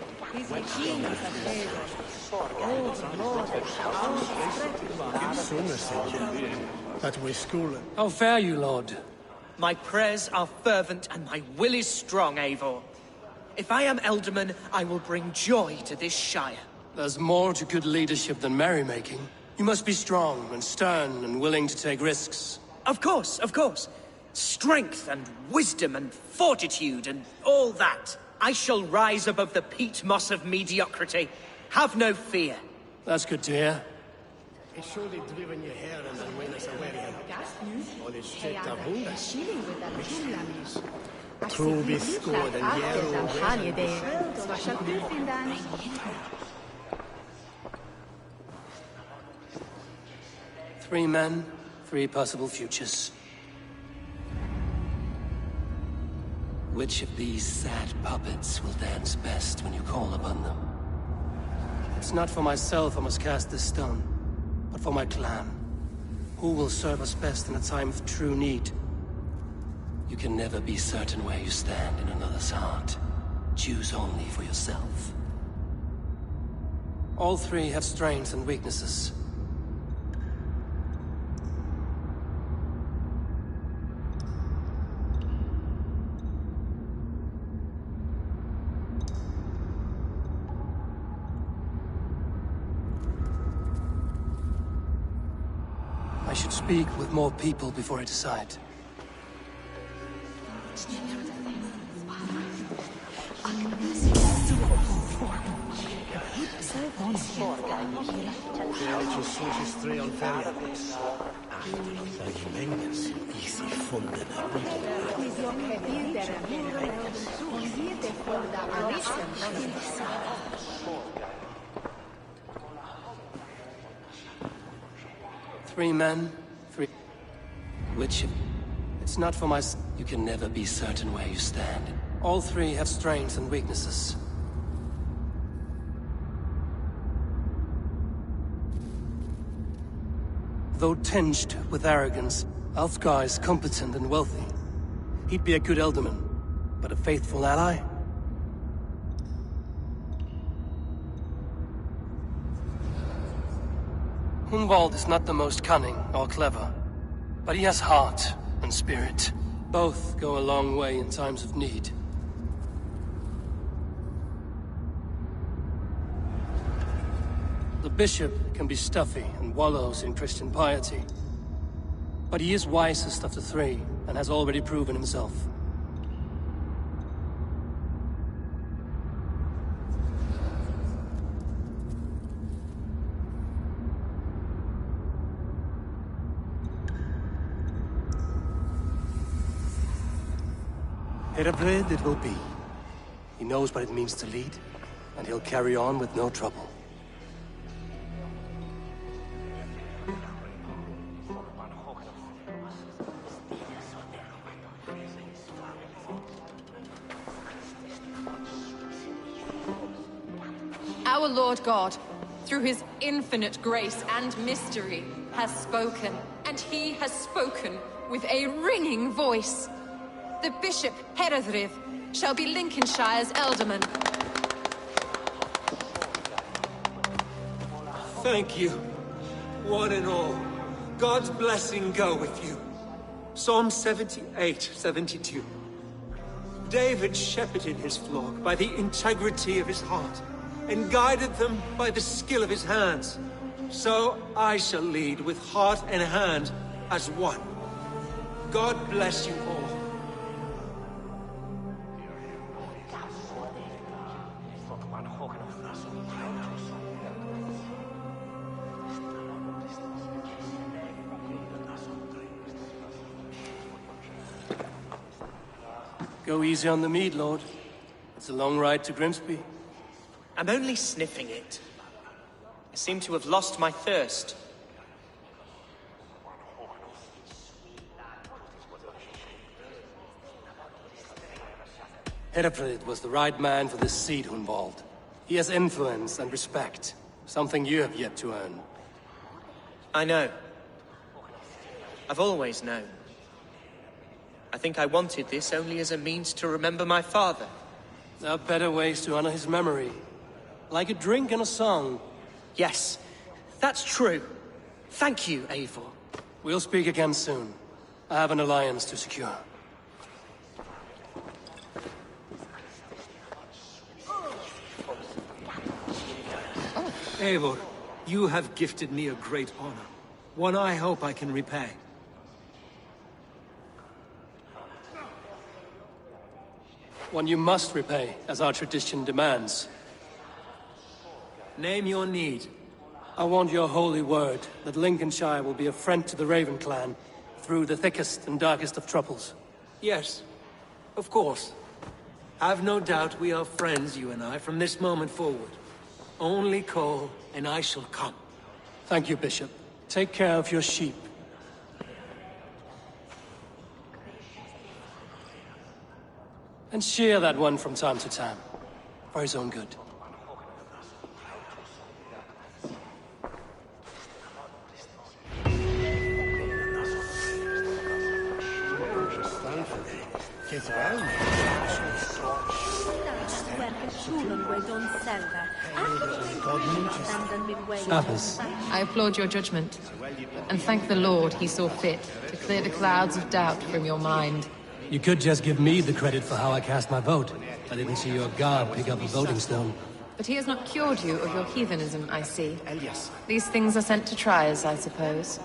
How fare you, Lord? My prayers are fervent and my will is strong, Eivor. If I am Elderman, I will bring joy to this Shire. There's more to good leadership than merrymaking. You must be strong and stern and willing to take risks. Of course, of course. Strength and wisdom and fortitude and all that. I shall rise above the peat moss of mediocrity. Have no fear. That's good to hear. Three men, three possible futures. Which of these sad puppets will dance best when you call upon them? It's not for myself I must cast this stone, but for my clan. Who will serve us best in a time of true need? You can never be certain where you stand in another's heart. Choose only for yourself. All three have strengths and weaknesses. I should speak with more people before I decide. Three men, three... Which... It's not for my... You can never be certain where you stand. All three have strengths and weaknesses. Though tinged with arrogance, Alfgar is competent and wealthy. He'd be a good Elderman, but a faithful ally? Hunwald is not the most cunning or clever, but he has heart and spirit. Both go a long way in times of need. The bishop can be stuffy and wallows in Christian piety, but he is wisest of the three and has already proven himself. Herabred it will be. He knows what it means to lead, and he'll carry on with no trouble. Our Lord God, through his infinite grace and mystery, has spoken, and he has spoken with a ringing voice. The Bishop Heredrith shall be Lincolnshire's Elderman. thank you, one and all. God's blessing go with you. Psalm 78, 72. David shepherded his flock by the integrity of his heart, and guided them by the skill of his hands. So I shall lead with heart and hand as one. God bless you all. Go easy on the mead, Lord. It's a long ride to Grimsby. I'm only sniffing it. I seem to have lost my thirst. Herefrid was the right man for this seat, Hunwald. He has influence and respect, something you have yet to earn. I know. I've always known. I think I wanted this only as a means to remember my father. There are better ways to honor his memory. Like a drink and a song. Yes, that's true. Thank you, Eivor. We'll speak again soon. I have an alliance to secure. Eivor, you have gifted me a great honor. One I hope I can repay. One you must repay, as our tradition demands. Name your need. I want your holy word that Lincolnshire will be a friend to the Raven clan through the thickest and darkest of troubles. Yes, of course. Have no doubt we are friends, you and I, from this moment forward. Only call, and I shall come. Thank you, Bishop. Take care of your sheep. And shear that one from time to time, for his own good. Others. I applaud your judgment, and thank the Lord he saw fit to clear the clouds of doubt from your mind. You could just give me the credit for how I cast my vote. I didn't see your guard pick up a voting stone. But he has not cured you of your heathenism, I see. These things are sent to try us, I suppose.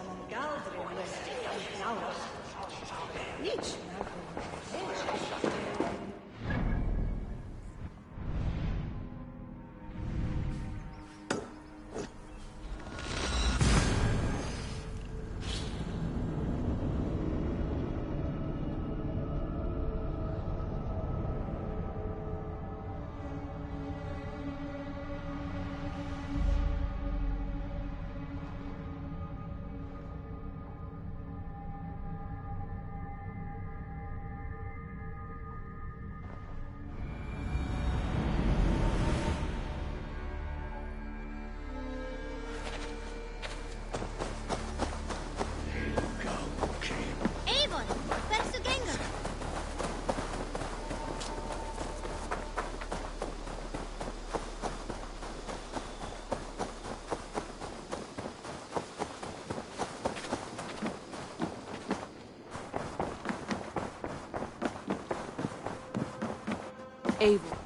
Eivor.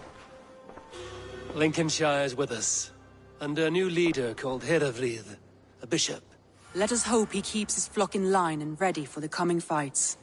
Lincolnshire is with us, under a new leader called Herefrid, a bishop. Let us hope he keeps his flock in line and ready for the coming fights.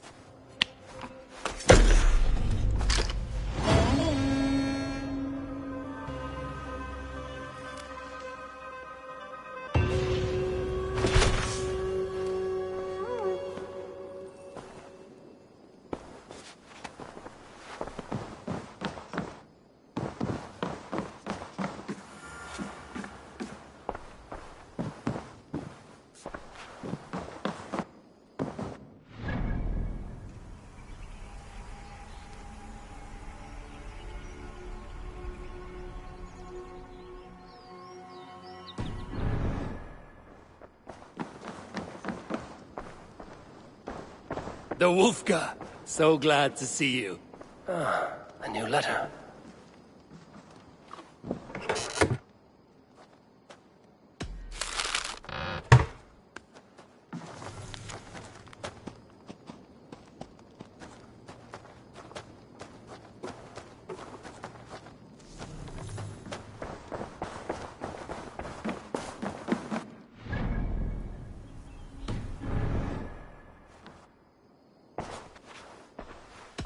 The Wolfka! So glad to see you. Ah, a new letter.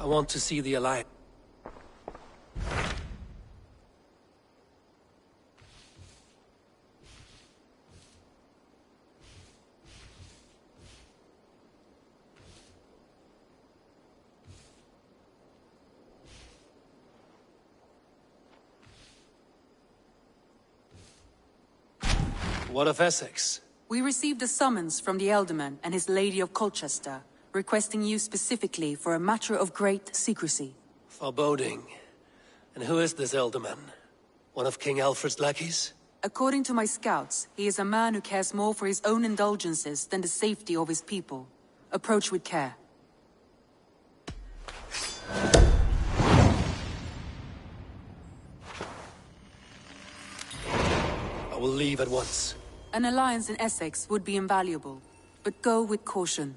I want to see the Alliance. What of Essex? We received a summons from the Elderman and his Lady of Colchester, requesting you specifically for a matter of great secrecy. Foreboding. And who is this Elderman? One of King Alfred's lackeys? According to my scouts, he is a man who cares more for his own indulgences than the safety of his people. Approach with care. I will leave at once. An alliance in Essex would be invaluable, but go with caution.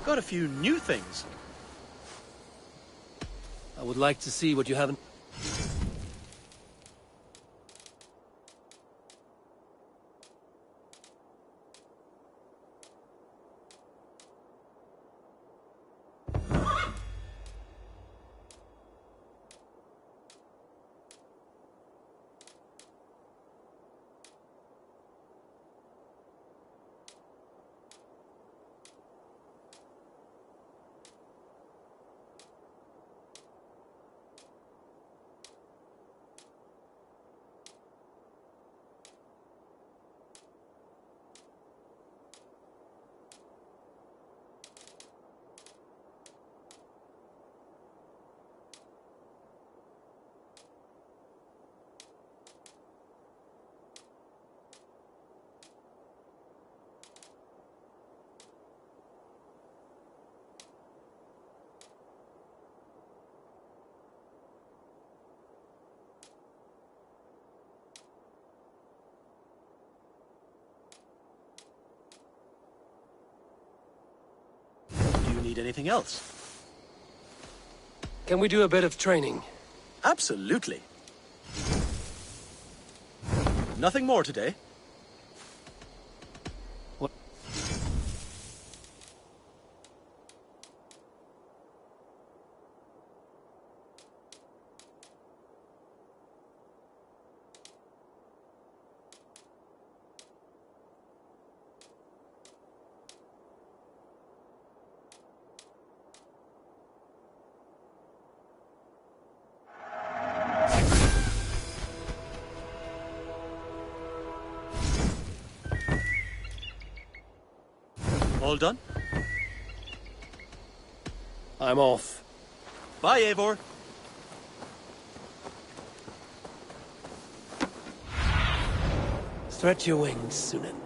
Got a few new things. I would like to see what you haven't... Need anything else? Can we do a bit of training? Absolutely. Nothing more today. What? All done? I'm off. Bye, Eivor. Stretch your wings, Sunan.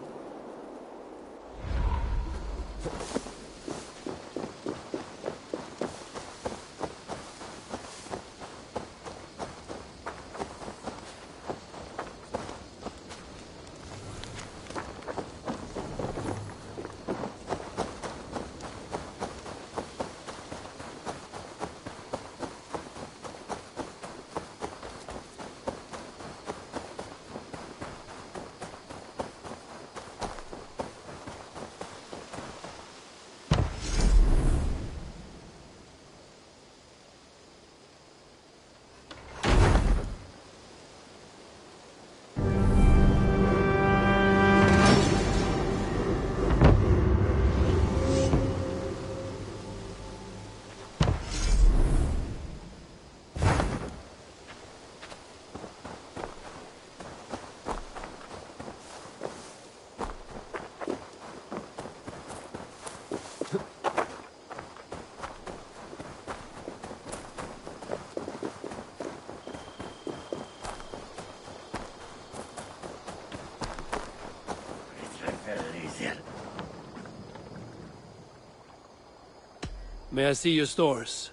May I see your stores?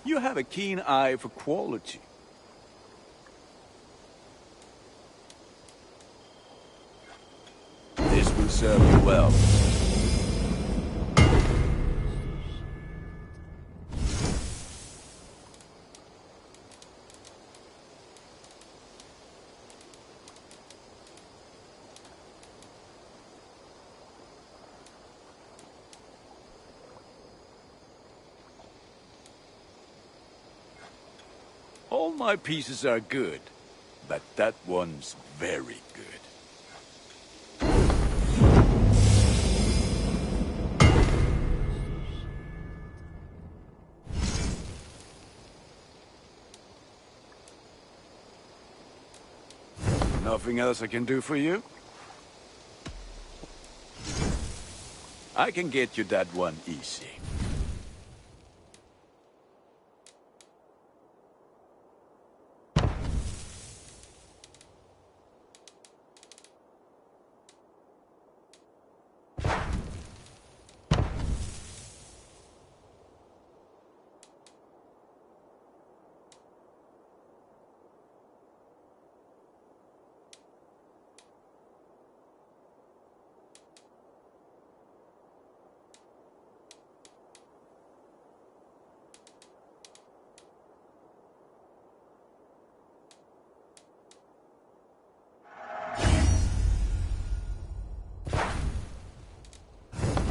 You have a keen eye for quality. This will serve you well. All my pieces are good, but that one's very good. Nothing else I can do for you? I can get you that one easy.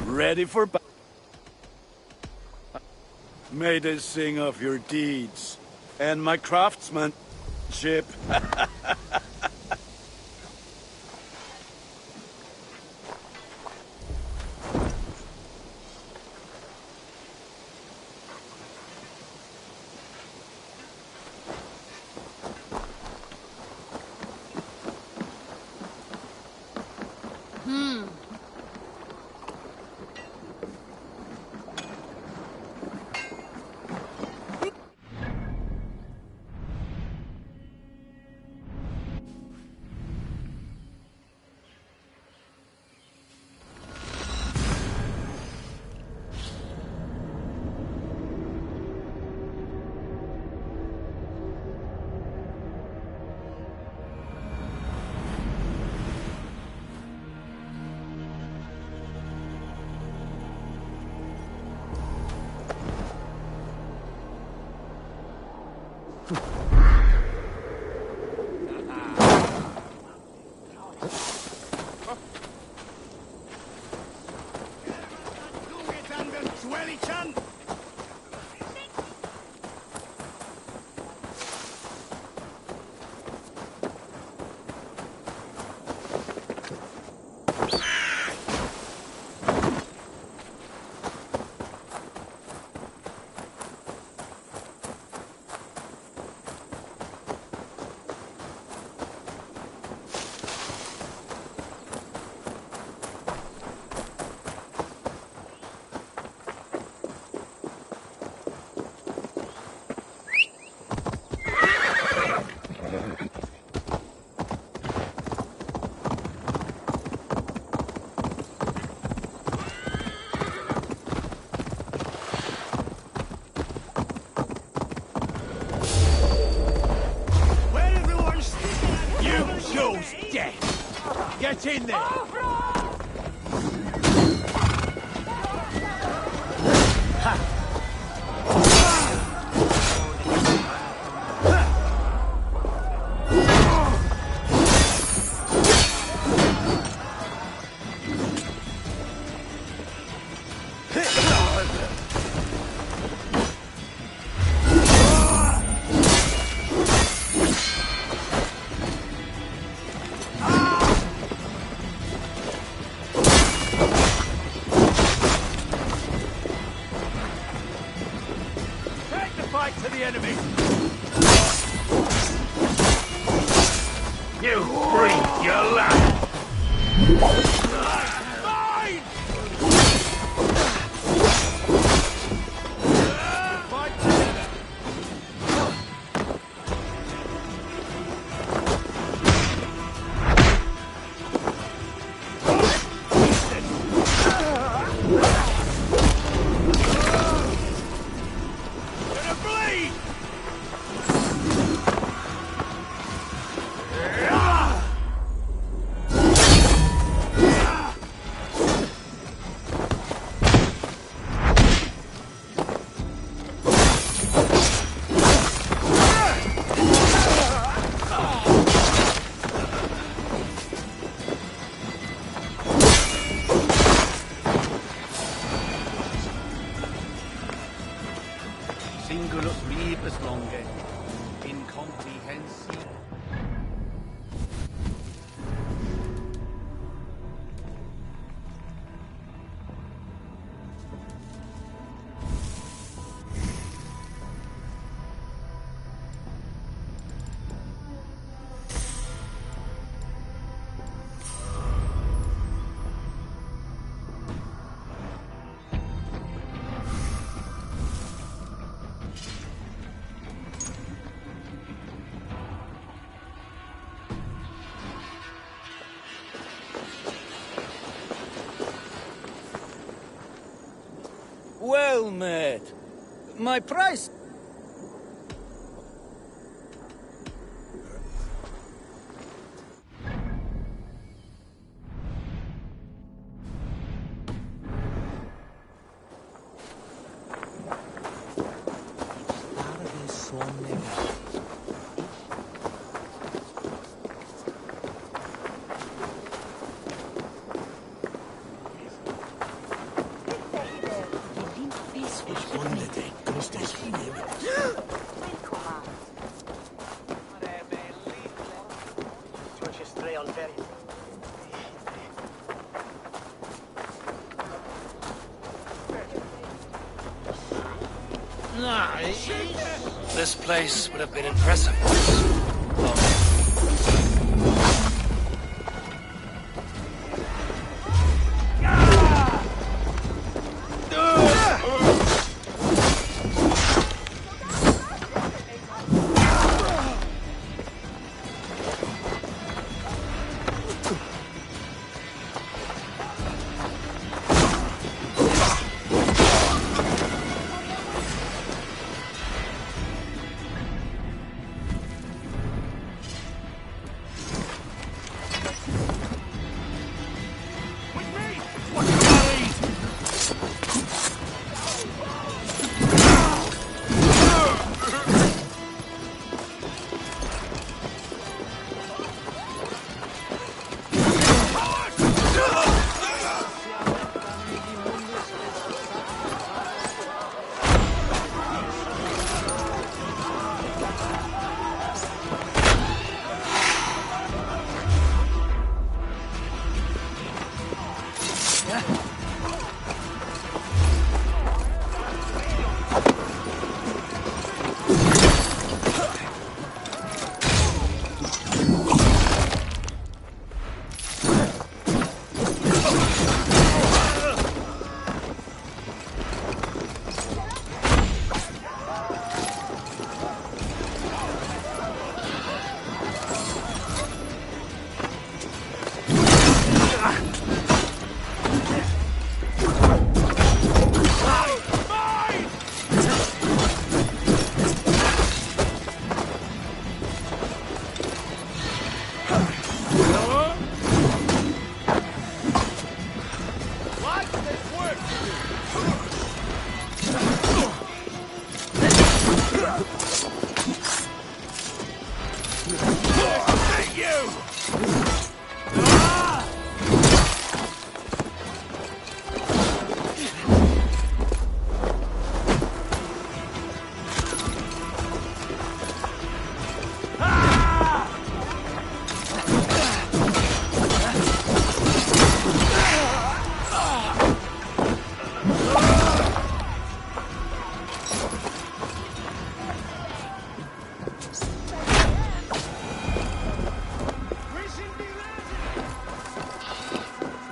Ready for battle. May they sing of your deeds and my craftsmanship. Get in there! comprehensive. Well met. My price... This place would have been impressive once.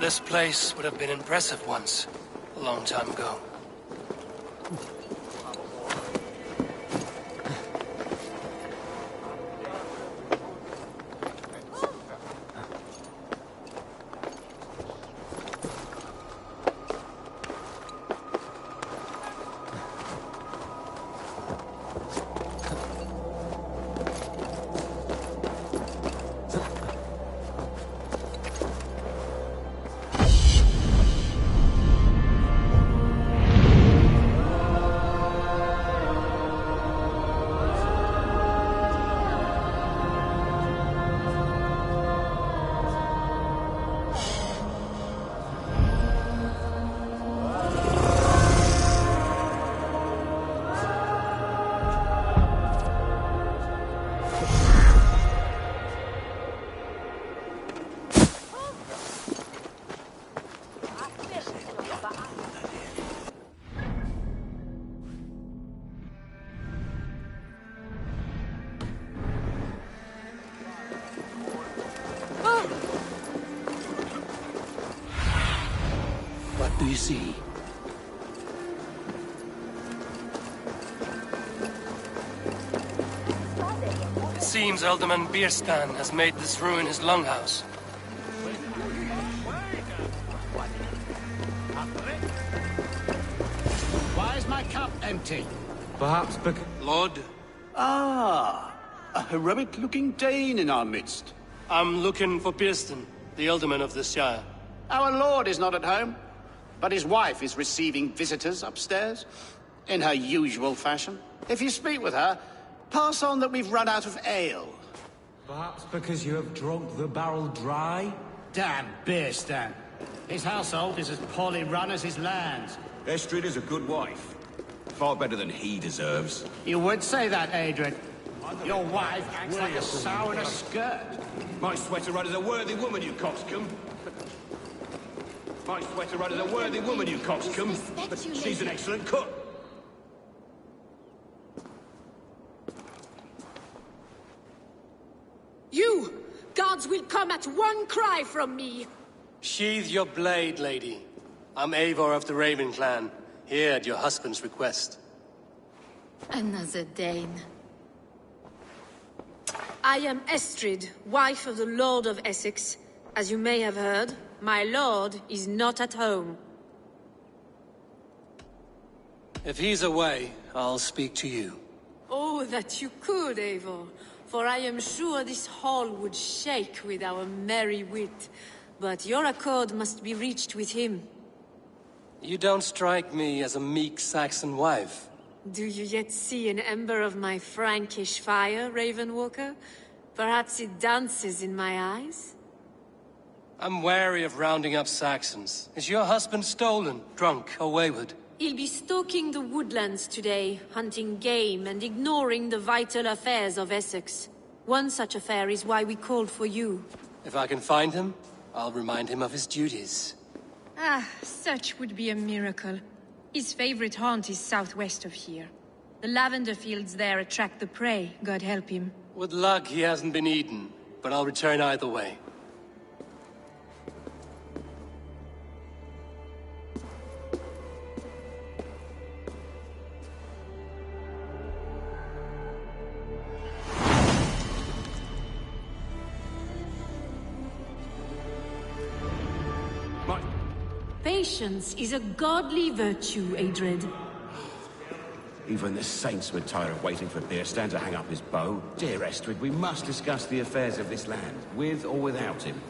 This place would have been impressive once, a long time ago. we see. It seems Alderman Bierstan has made this ruin his longhouse. Why is my cup empty? Perhaps Lord? Ah, a heroic-looking Dane in our midst. I'm looking for Bierstan, the Alderman of the Shire. Our lord is not at home, but his wife is receiving visitors upstairs, in her usual fashion. If you speak with her, pass on that we've run out of ale. Perhaps because you have drunk the barrel dry? Damn Bierstan. His household is as poorly run as his lands. Estrid is a good wife. Far better than he deserves. You would say that, Adrian. Your wife acts like a sow in a skirt. My sweater run is a worthy woman, you coxcomb. My sweater run is a worthy woman, you coxcomb. But she's an excellent cook. You! Gods will come at one cry from me! Sheathe your blade, lady. I'm Eivor of the Raven clan, here at your husband's request. Another Dane. I am Estrid, wife of the Lord of Essex. As you may have heard, my lord is not at home. If he's away, I'll speak to you. Oh, that you could, Eivor. For I am sure this hall would shake with our merry wit. But your accord must be reached with him. You don't strike me as a meek Saxon wife. Do you yet see an ember of my Frankish fire, Ravenwalker? Perhaps it dances in my eyes? I'm wary of rounding up Saxons. Is your husband stolen, drunk, or wayward? He'll be stalking the woodlands today, hunting game and ignoring the vital affairs of Essex. One such affair is why we called for you. If I can find him, I'll remind him of his duties. Ah, such would be a miracle. His favorite haunt is southwest of here. The lavender fields there attract the prey, God help him. With luck, he hasn't been eaten, but I'll return either way. Patience is a godly virtue, Adred. Even the saints would tire of waiting for Bierstan to hang up his bow. Dear Estrid, we must discuss the affairs of this land, with or without him.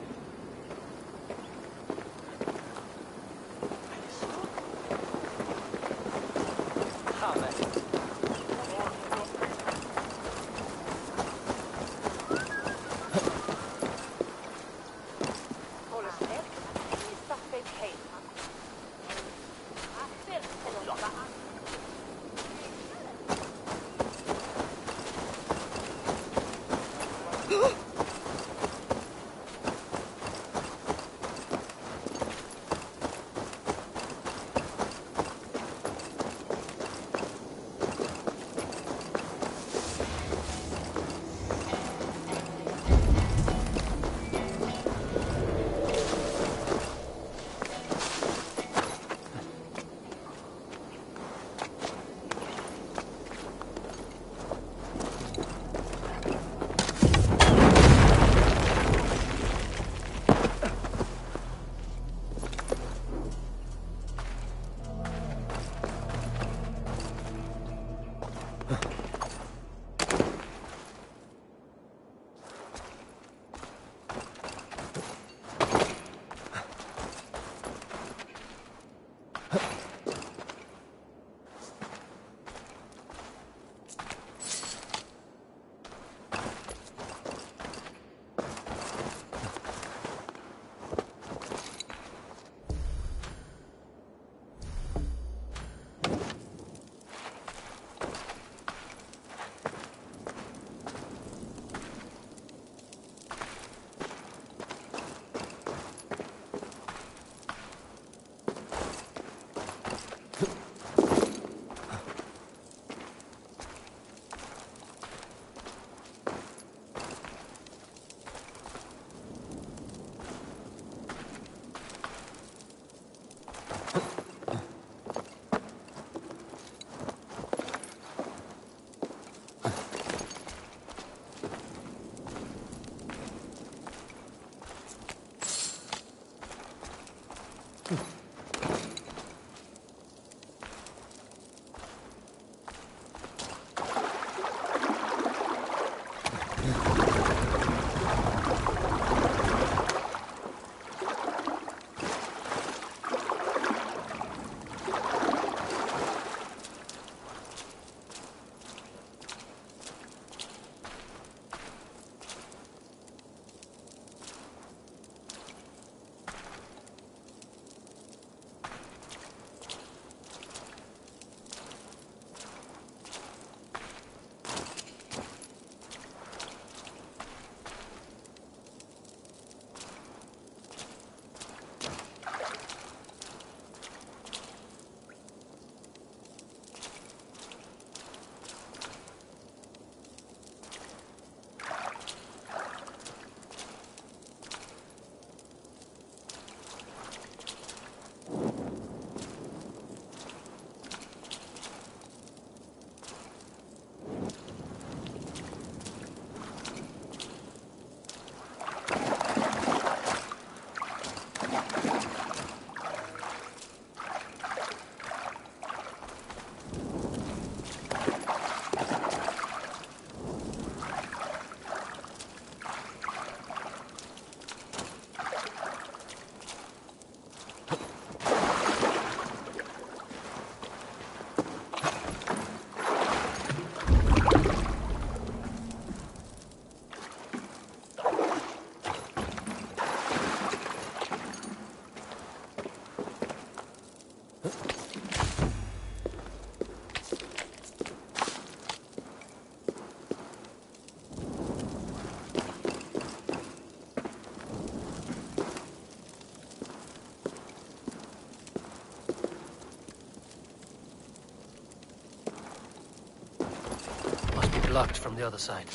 locked from the other side.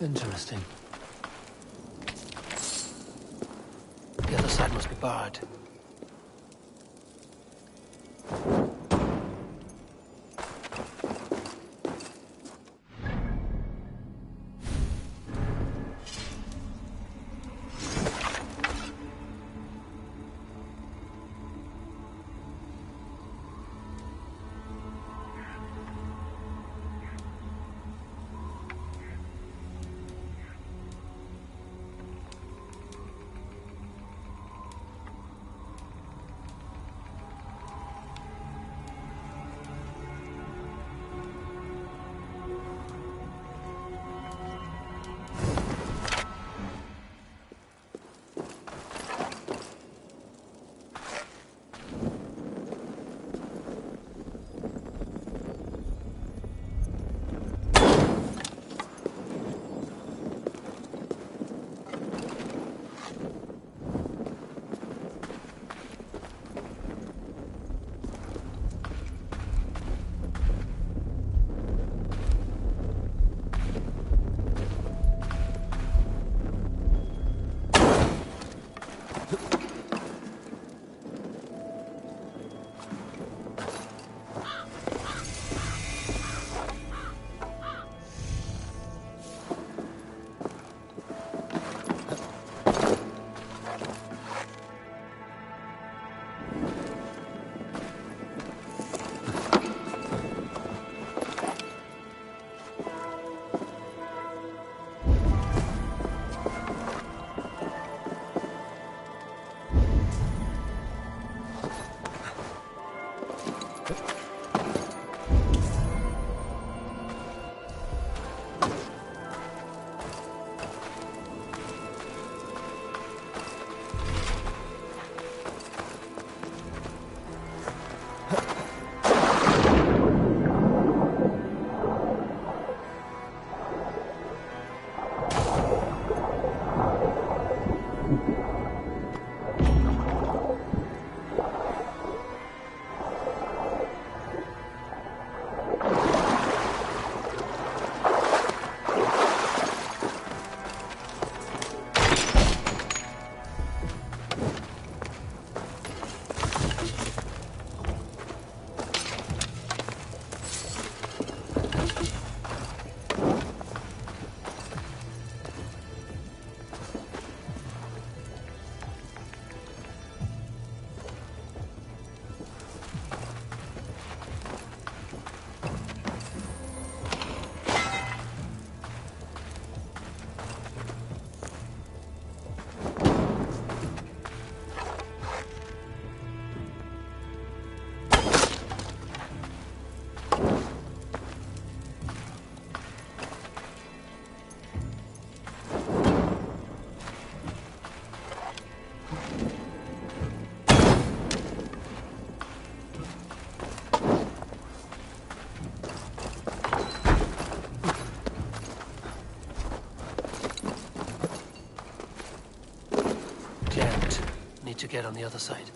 Interesting. The other side must be barred. To get on the other side.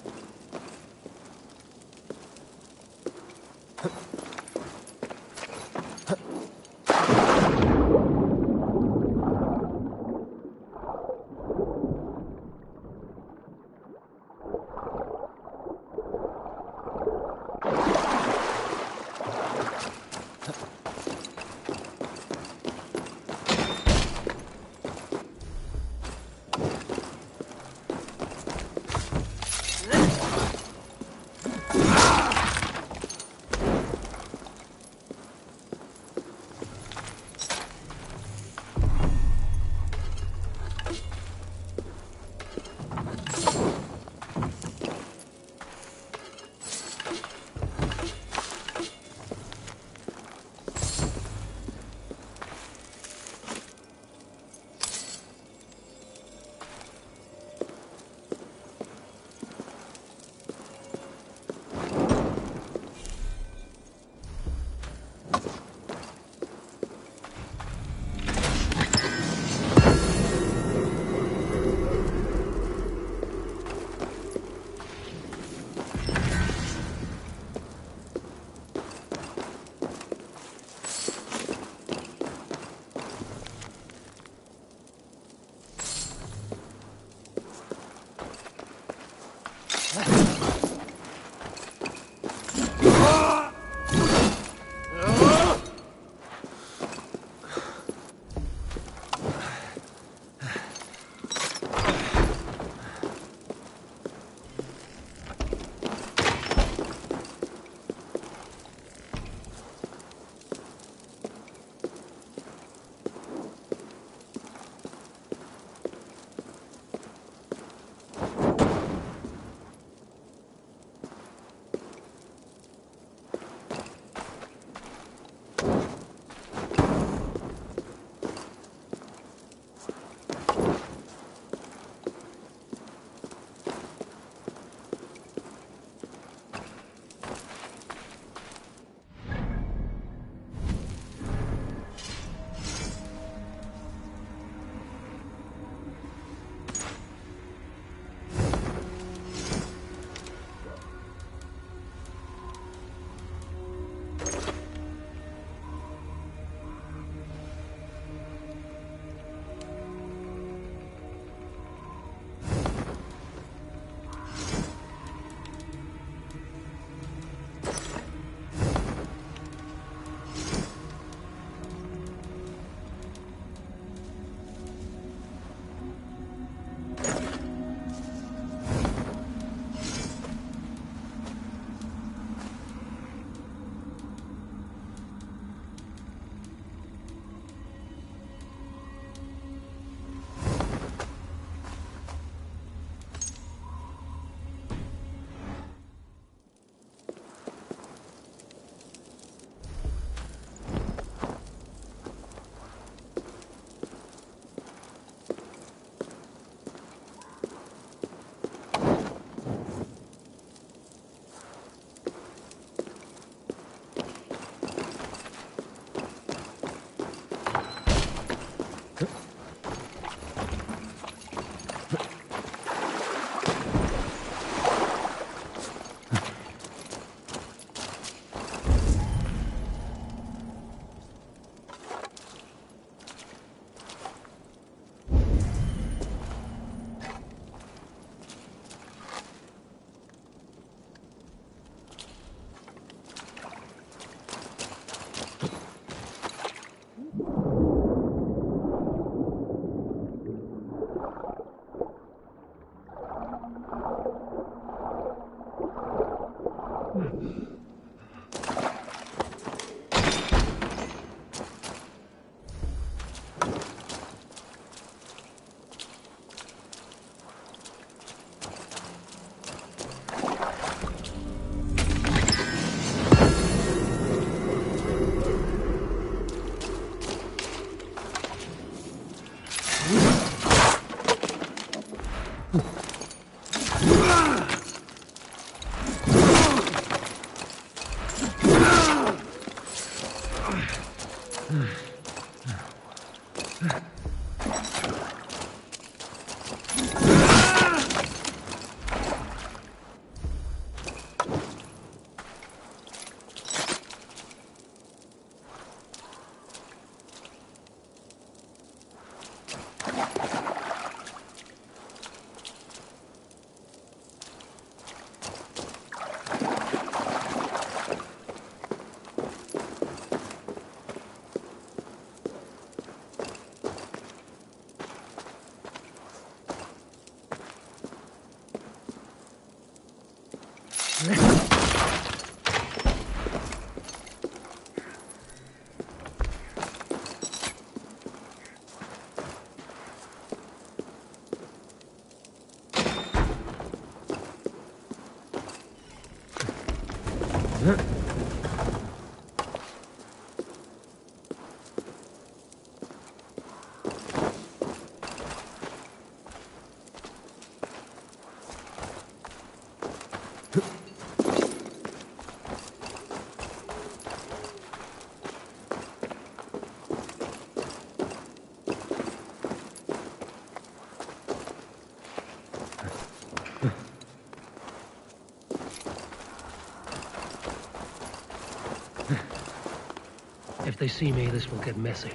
If they see me, this will get messy.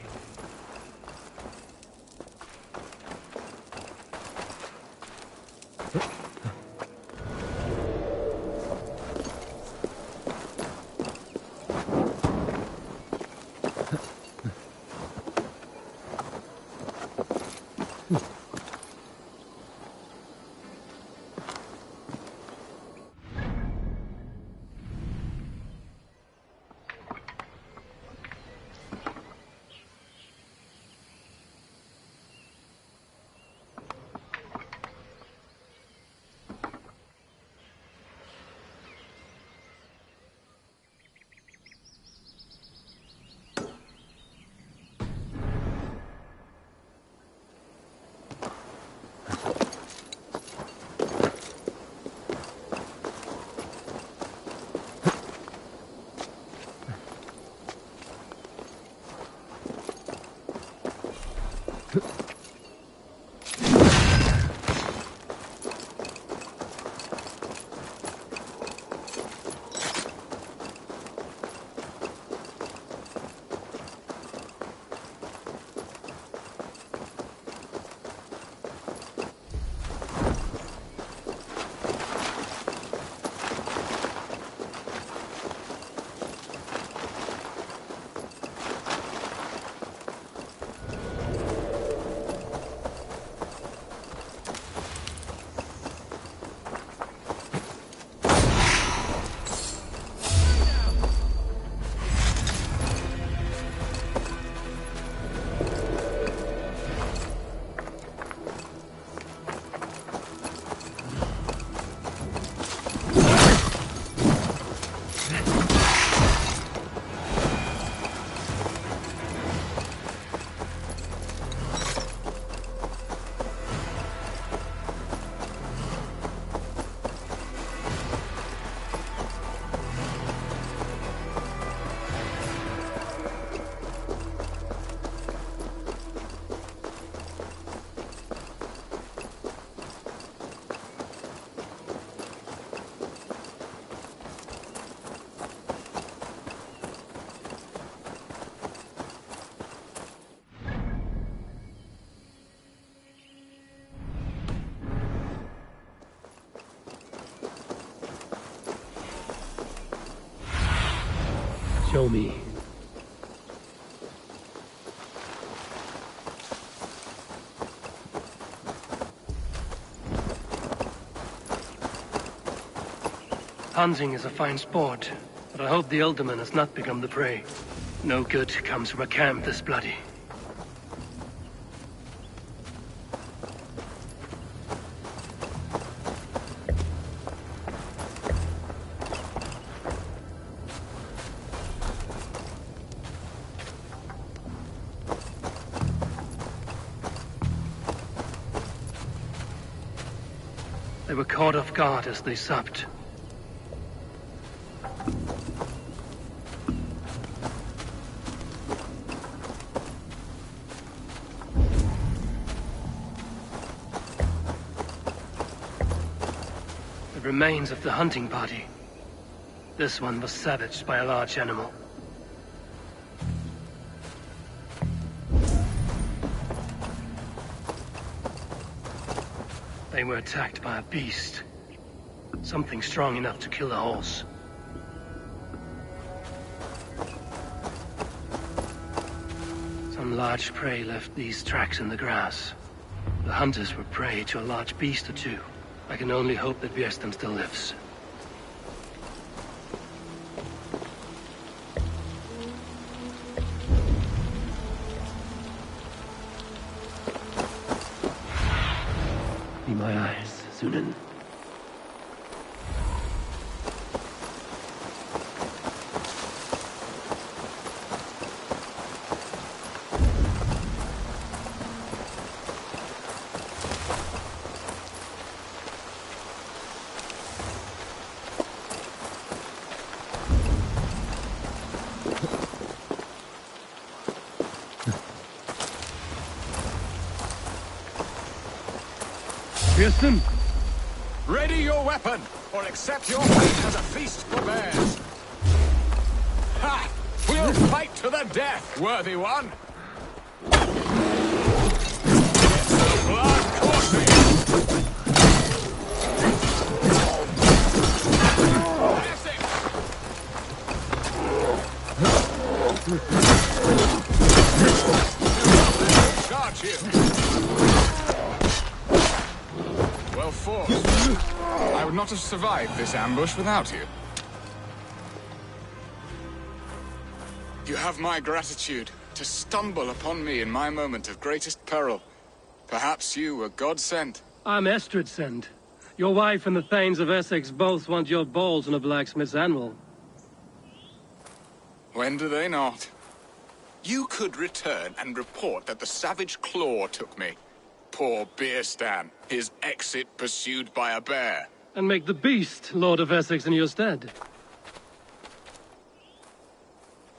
Show me. Hunting is a fine sport, but I hope the Alderman has not become the prey. No good comes from a camp this bloody. They were caught off guard as they supped. remains of the hunting party. This one was savaged by a large animal. They were attacked by a beast. Something strong enough to kill a horse. Some large prey left these tracks in the grass. The hunters were prey to a large beast or two. I can only hope that Björnstam still lives. Be my eyes, Sunan. Björnstam! Ready your weapon, or accept your fate as a feast for bears. Ha! We'll fight to the death, worthy one! Get the blood coursing! Pass it! Charge you! Well fought. I would not have survived this ambush without you. You have my gratitude to stumble upon me in my moment of greatest peril. Perhaps you were God-sent. I'm Estrid sent. Your wife and the Thanes of Essex both want your balls on a blacksmith's anvil. When do they not? You could return and report that the savage claw took me. Poor Björnstam, his exit pursued by a bear. And make the beast Lord of Essex in your stead.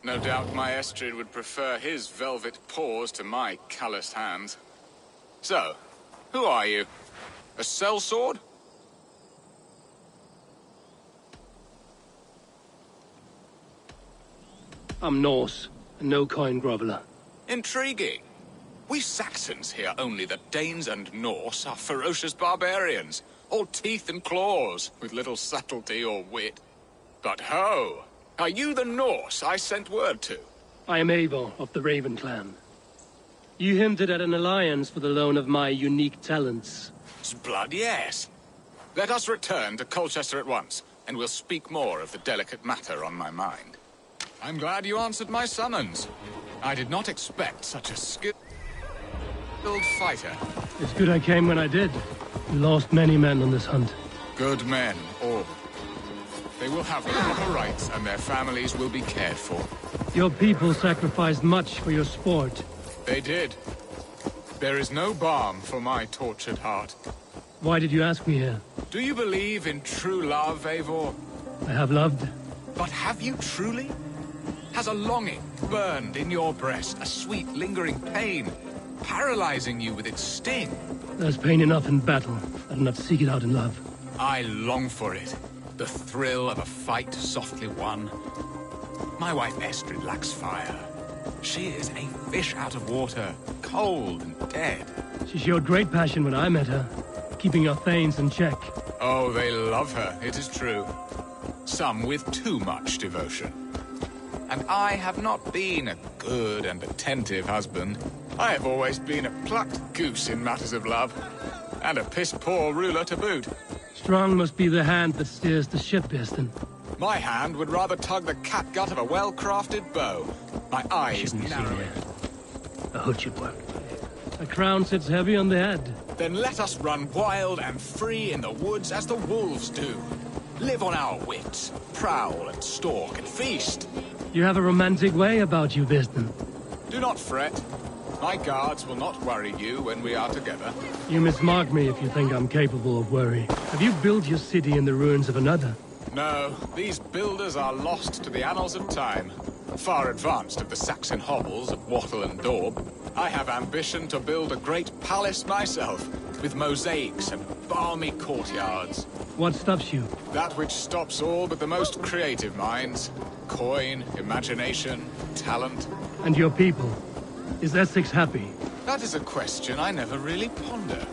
No doubt my Estrid would prefer his velvet paws to my calloused hands. So, who are you? A sellsword? I'm Norse, and no coin groveler. Intriguing. We Saxons hear only that Danes and Norse are ferocious barbarians, all teeth and claws, with little subtlety or wit. But ho! Are you the Norse I sent word to? I am Eivor of the Raven clan. You hinted at an alliance for the loan of my unique talents. Blood, yes. Let us return to Colchester at once, and we'll speak more of the delicate matter on my mind. I'm glad you answered my summons. I did not expect such a skilled fighter. It's good I came when I did. We lost many men on this hunt. Good men, all. They will have the proper rights, and their families will be cared for. Your people sacrificed much for your sport. They did. There is no balm for my tortured heart. Why did you ask me here? Do you believe in true love, Eivor? I have loved. But have you truly? Has a longing burned in your breast, a sweet, lingering pain, paralyzing you with its sting? There's pain enough in battle. I do not seek it out in love. I long for it. The thrill of a fight softly won. My wife Estrid lacks fire. She is a fish out of water, cold and dead. She showed great passion when I met her, keeping your Thanes in check. Oh, they love her, it is true. Some with too much devotion. And I have not been a good and attentive husband. I have always been a plucked goose in matters of love. And a piss-poor ruler to boot. Strong must be the hand that steers the ship, Björnstam. My hand would rather tug the catgut of a well-crafted bow. My eye is narrow. A hood should work. A crown sits heavy on the head. Then let us run wild and free in the woods as the wolves do. Live on our wits, prowl and stalk and feast. You have a romantic way about you, Björnstam. Do not fret. My guards will not worry you when we are together. You mismark me if you think I'm capable of worry. Have you built your city in the ruins of another? No, these builders are lost to the annals of time. Far advanced of the Saxon hovels of Wattle and Daub, I have ambition to build a great palace myself, with mosaics and balmy courtyards. What stops you? That which stops all but the most creative minds. Coin, imagination, talent. And your people? Is Essex happy? That is a question I never really ponder.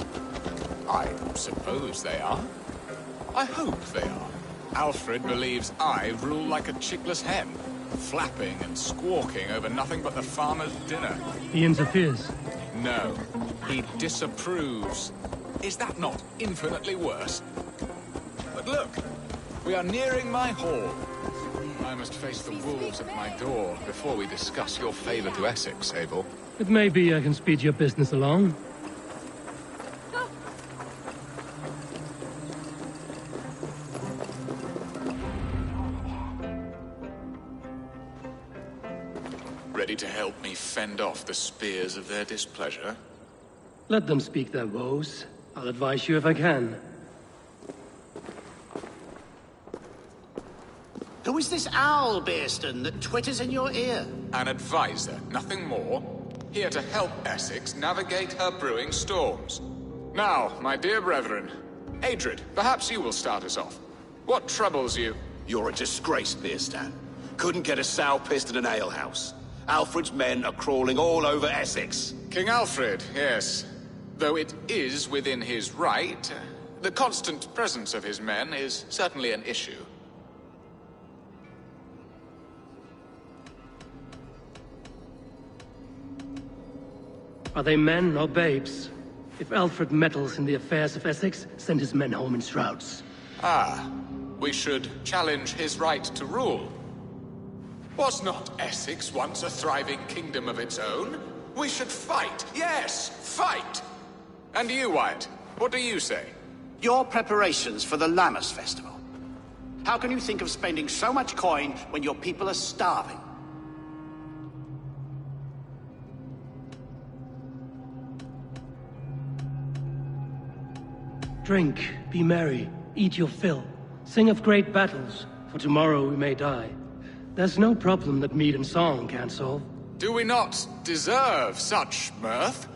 I suppose they are. I hope they are. Alfred believes I rule like a chickless hen, flapping and squawking over nothing but the farmer's dinner. He interferes? No, he disapproves. Is that not infinitely worse? But look, we are nearing my hall. I must face the wolves at my door before we discuss your favor to Essex, Abel. It may be I can speed your business along. Ready to help me fend off the spears of their displeasure? Let them speak their woes. I'll advise you if I can. Who is this owl, Bearston, that twitters in your ear? An advisor, nothing more. Here to help Essex navigate her brewing storms. Now, my dear brethren, Adrid, perhaps you will start us off. What troubles you? You're a disgrace, Bearstan. Couldn't get a sow pissed in an alehouse. Alfred's men are crawling all over Essex. King Alfred, yes. Though it is within his right, the constant presence of his men is certainly an issue. Are they men or babes? If Alfred meddles in the affairs of Essex, send his men home in shrouds. Ah, we should challenge his right to rule. Was not Essex once a thriving kingdom of its own? We should fight, yes, fight! And you, Wyatt, what do you say? Your preparations for the Lammas festival. How can you think of spending so much coin when your people are starving? Drink, be merry, eat your fill. Sing of great battles, for tomorrow we may die. There's no problem that mead and song can't solve. Do we not deserve such mirth?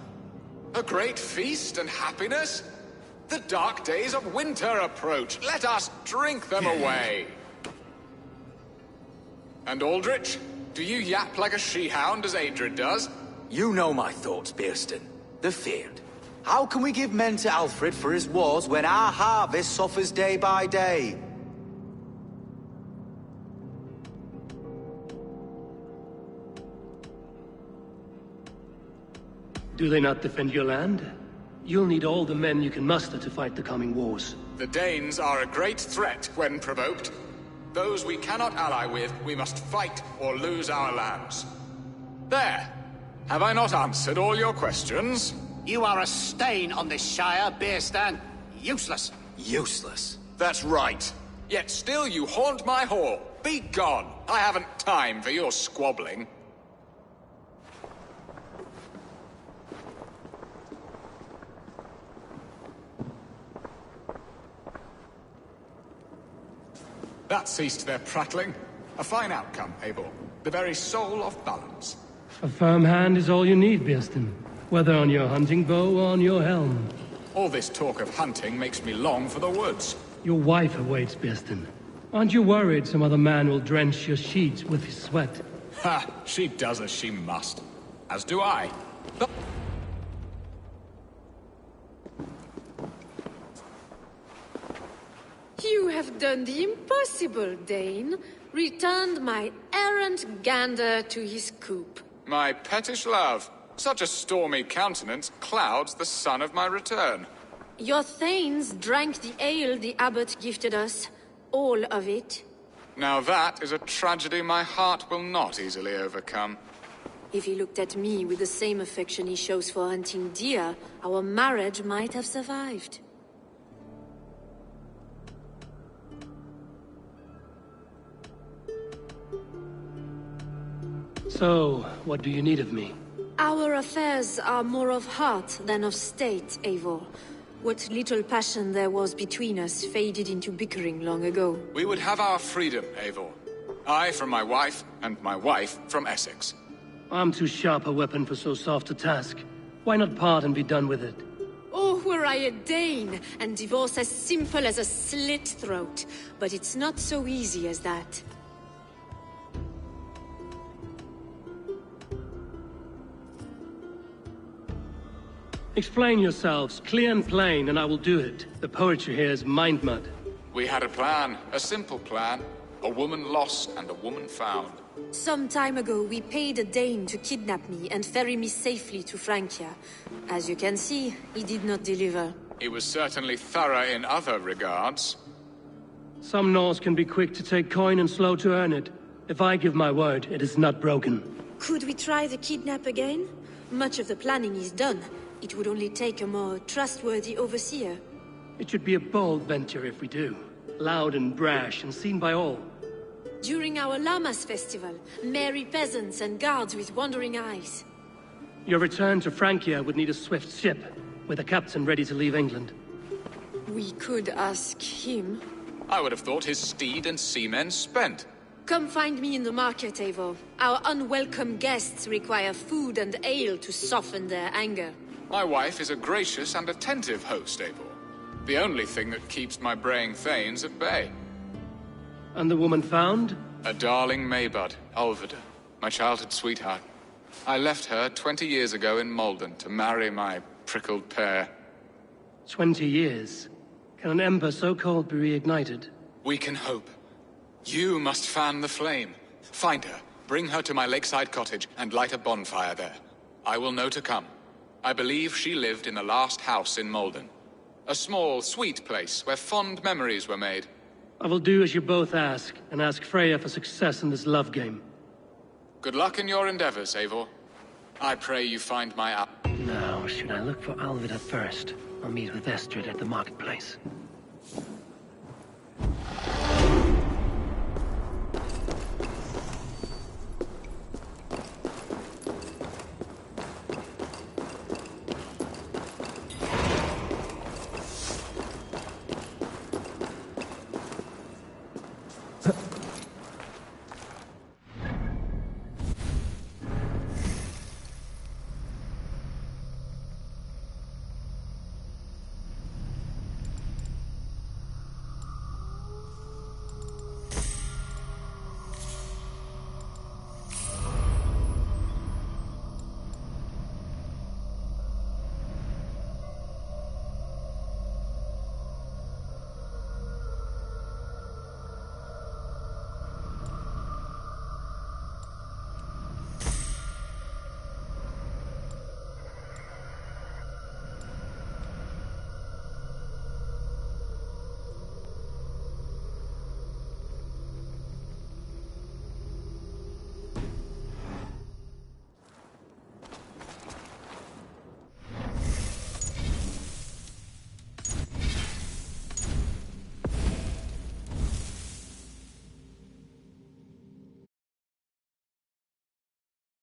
A great feast and happiness? The dark days of winter approach. Let us drink them away. And Aldrich, do you yap like a she-hound as Adrid does? You know my thoughts, Bearston. The feared. How can we give men to Alfred for his wars when our harvest suffers day by day? Do they not defend your land? You'll need all the men you can muster to fight the coming wars. The Danes are a great threat when provoked. Those we cannot ally with, we must fight or lose our lands. There! Have I not answered all your questions? You are a stain on this shire, Bearstan. Useless. Useless? That's right. Yet still you haunt my hall. Be gone. I haven't time for your squabbling. That ceased their prattling. A fine outcome, Abel. The very soul of balance. A firm hand is all you need, Bearston. Whether on your hunting bow or on your helm. All this talk of hunting makes me long for the woods. Your wife awaits, Bearston. Aren't you worried some other man will drench your sheets with his sweat? Ha! She does as she must. As do I. But You have done the impossible, Dane. Returned my errant gander to his coop. my pettish love, such a stormy countenance clouds the sun of my return. Your thanes drank the ale the abbot gifted us. All of it. Now that is a tragedy my heart will not easily overcome. If he looked at me with the same affection he shows for hunting deer, our marriage might have survived. So, what do you need of me? Our affairs are more of heart than of state, Eivor. What little passion there was between us faded into bickering long ago. We would have our freedom, Eivor. I from my wife, and my wife from Essex. I'm too sharp a weapon for so soft a task. Why not part and be done with it? Oh, were I a Dane, and divorce as simple as a slit throat. But it's not so easy as that. Explain yourselves, clear and plain, and I will do it. The poetry here is mind mud. We had a plan, a simple plan. A woman lost and a woman found. Some time ago, we paid a Dane to kidnap me and ferry me safely to Francia. As you can see, he did not deliver. He was certainly thorough in other regards. Some Norse can be quick to take coin and slow to earn it. If I give my word, it is not broken. Could we try the kidnap again? Much of the planning is done. It would only take a more trustworthy overseer. It should be a bold venture if we do. Loud and brash and seen by all. During our Llamas festival, merry peasants and guards with wandering eyes. Your return to Francia would need a swift ship, with a captain ready to leave England. We could ask him. I would have thought his steed and seamen spent. Come find me in the market, Eivor. Our unwelcome guests require food and ale to soften their anger. My wife is a gracious and attentive host, Eivor. The only thing that keeps my braying thanes at bay. And the woman found? A darling Maybud, Ulvida, my childhood sweetheart. I left her 20 years ago in Malden to marry my prickled pear. 20 years? Can an ember so cold be reignited? We can hope. You must fan the flame. Find her, bring her to my lakeside cottage, and light a bonfire there. I will know to come. I believe she lived in the last house in Malden. A small, sweet place where fond memories were made. I will do as you both ask, and ask Freya for success in this love game. Good luck in your endeavors, Eivor. I pray you find my... Now, should I look for Alvida first, or meet with Estrid at the marketplace?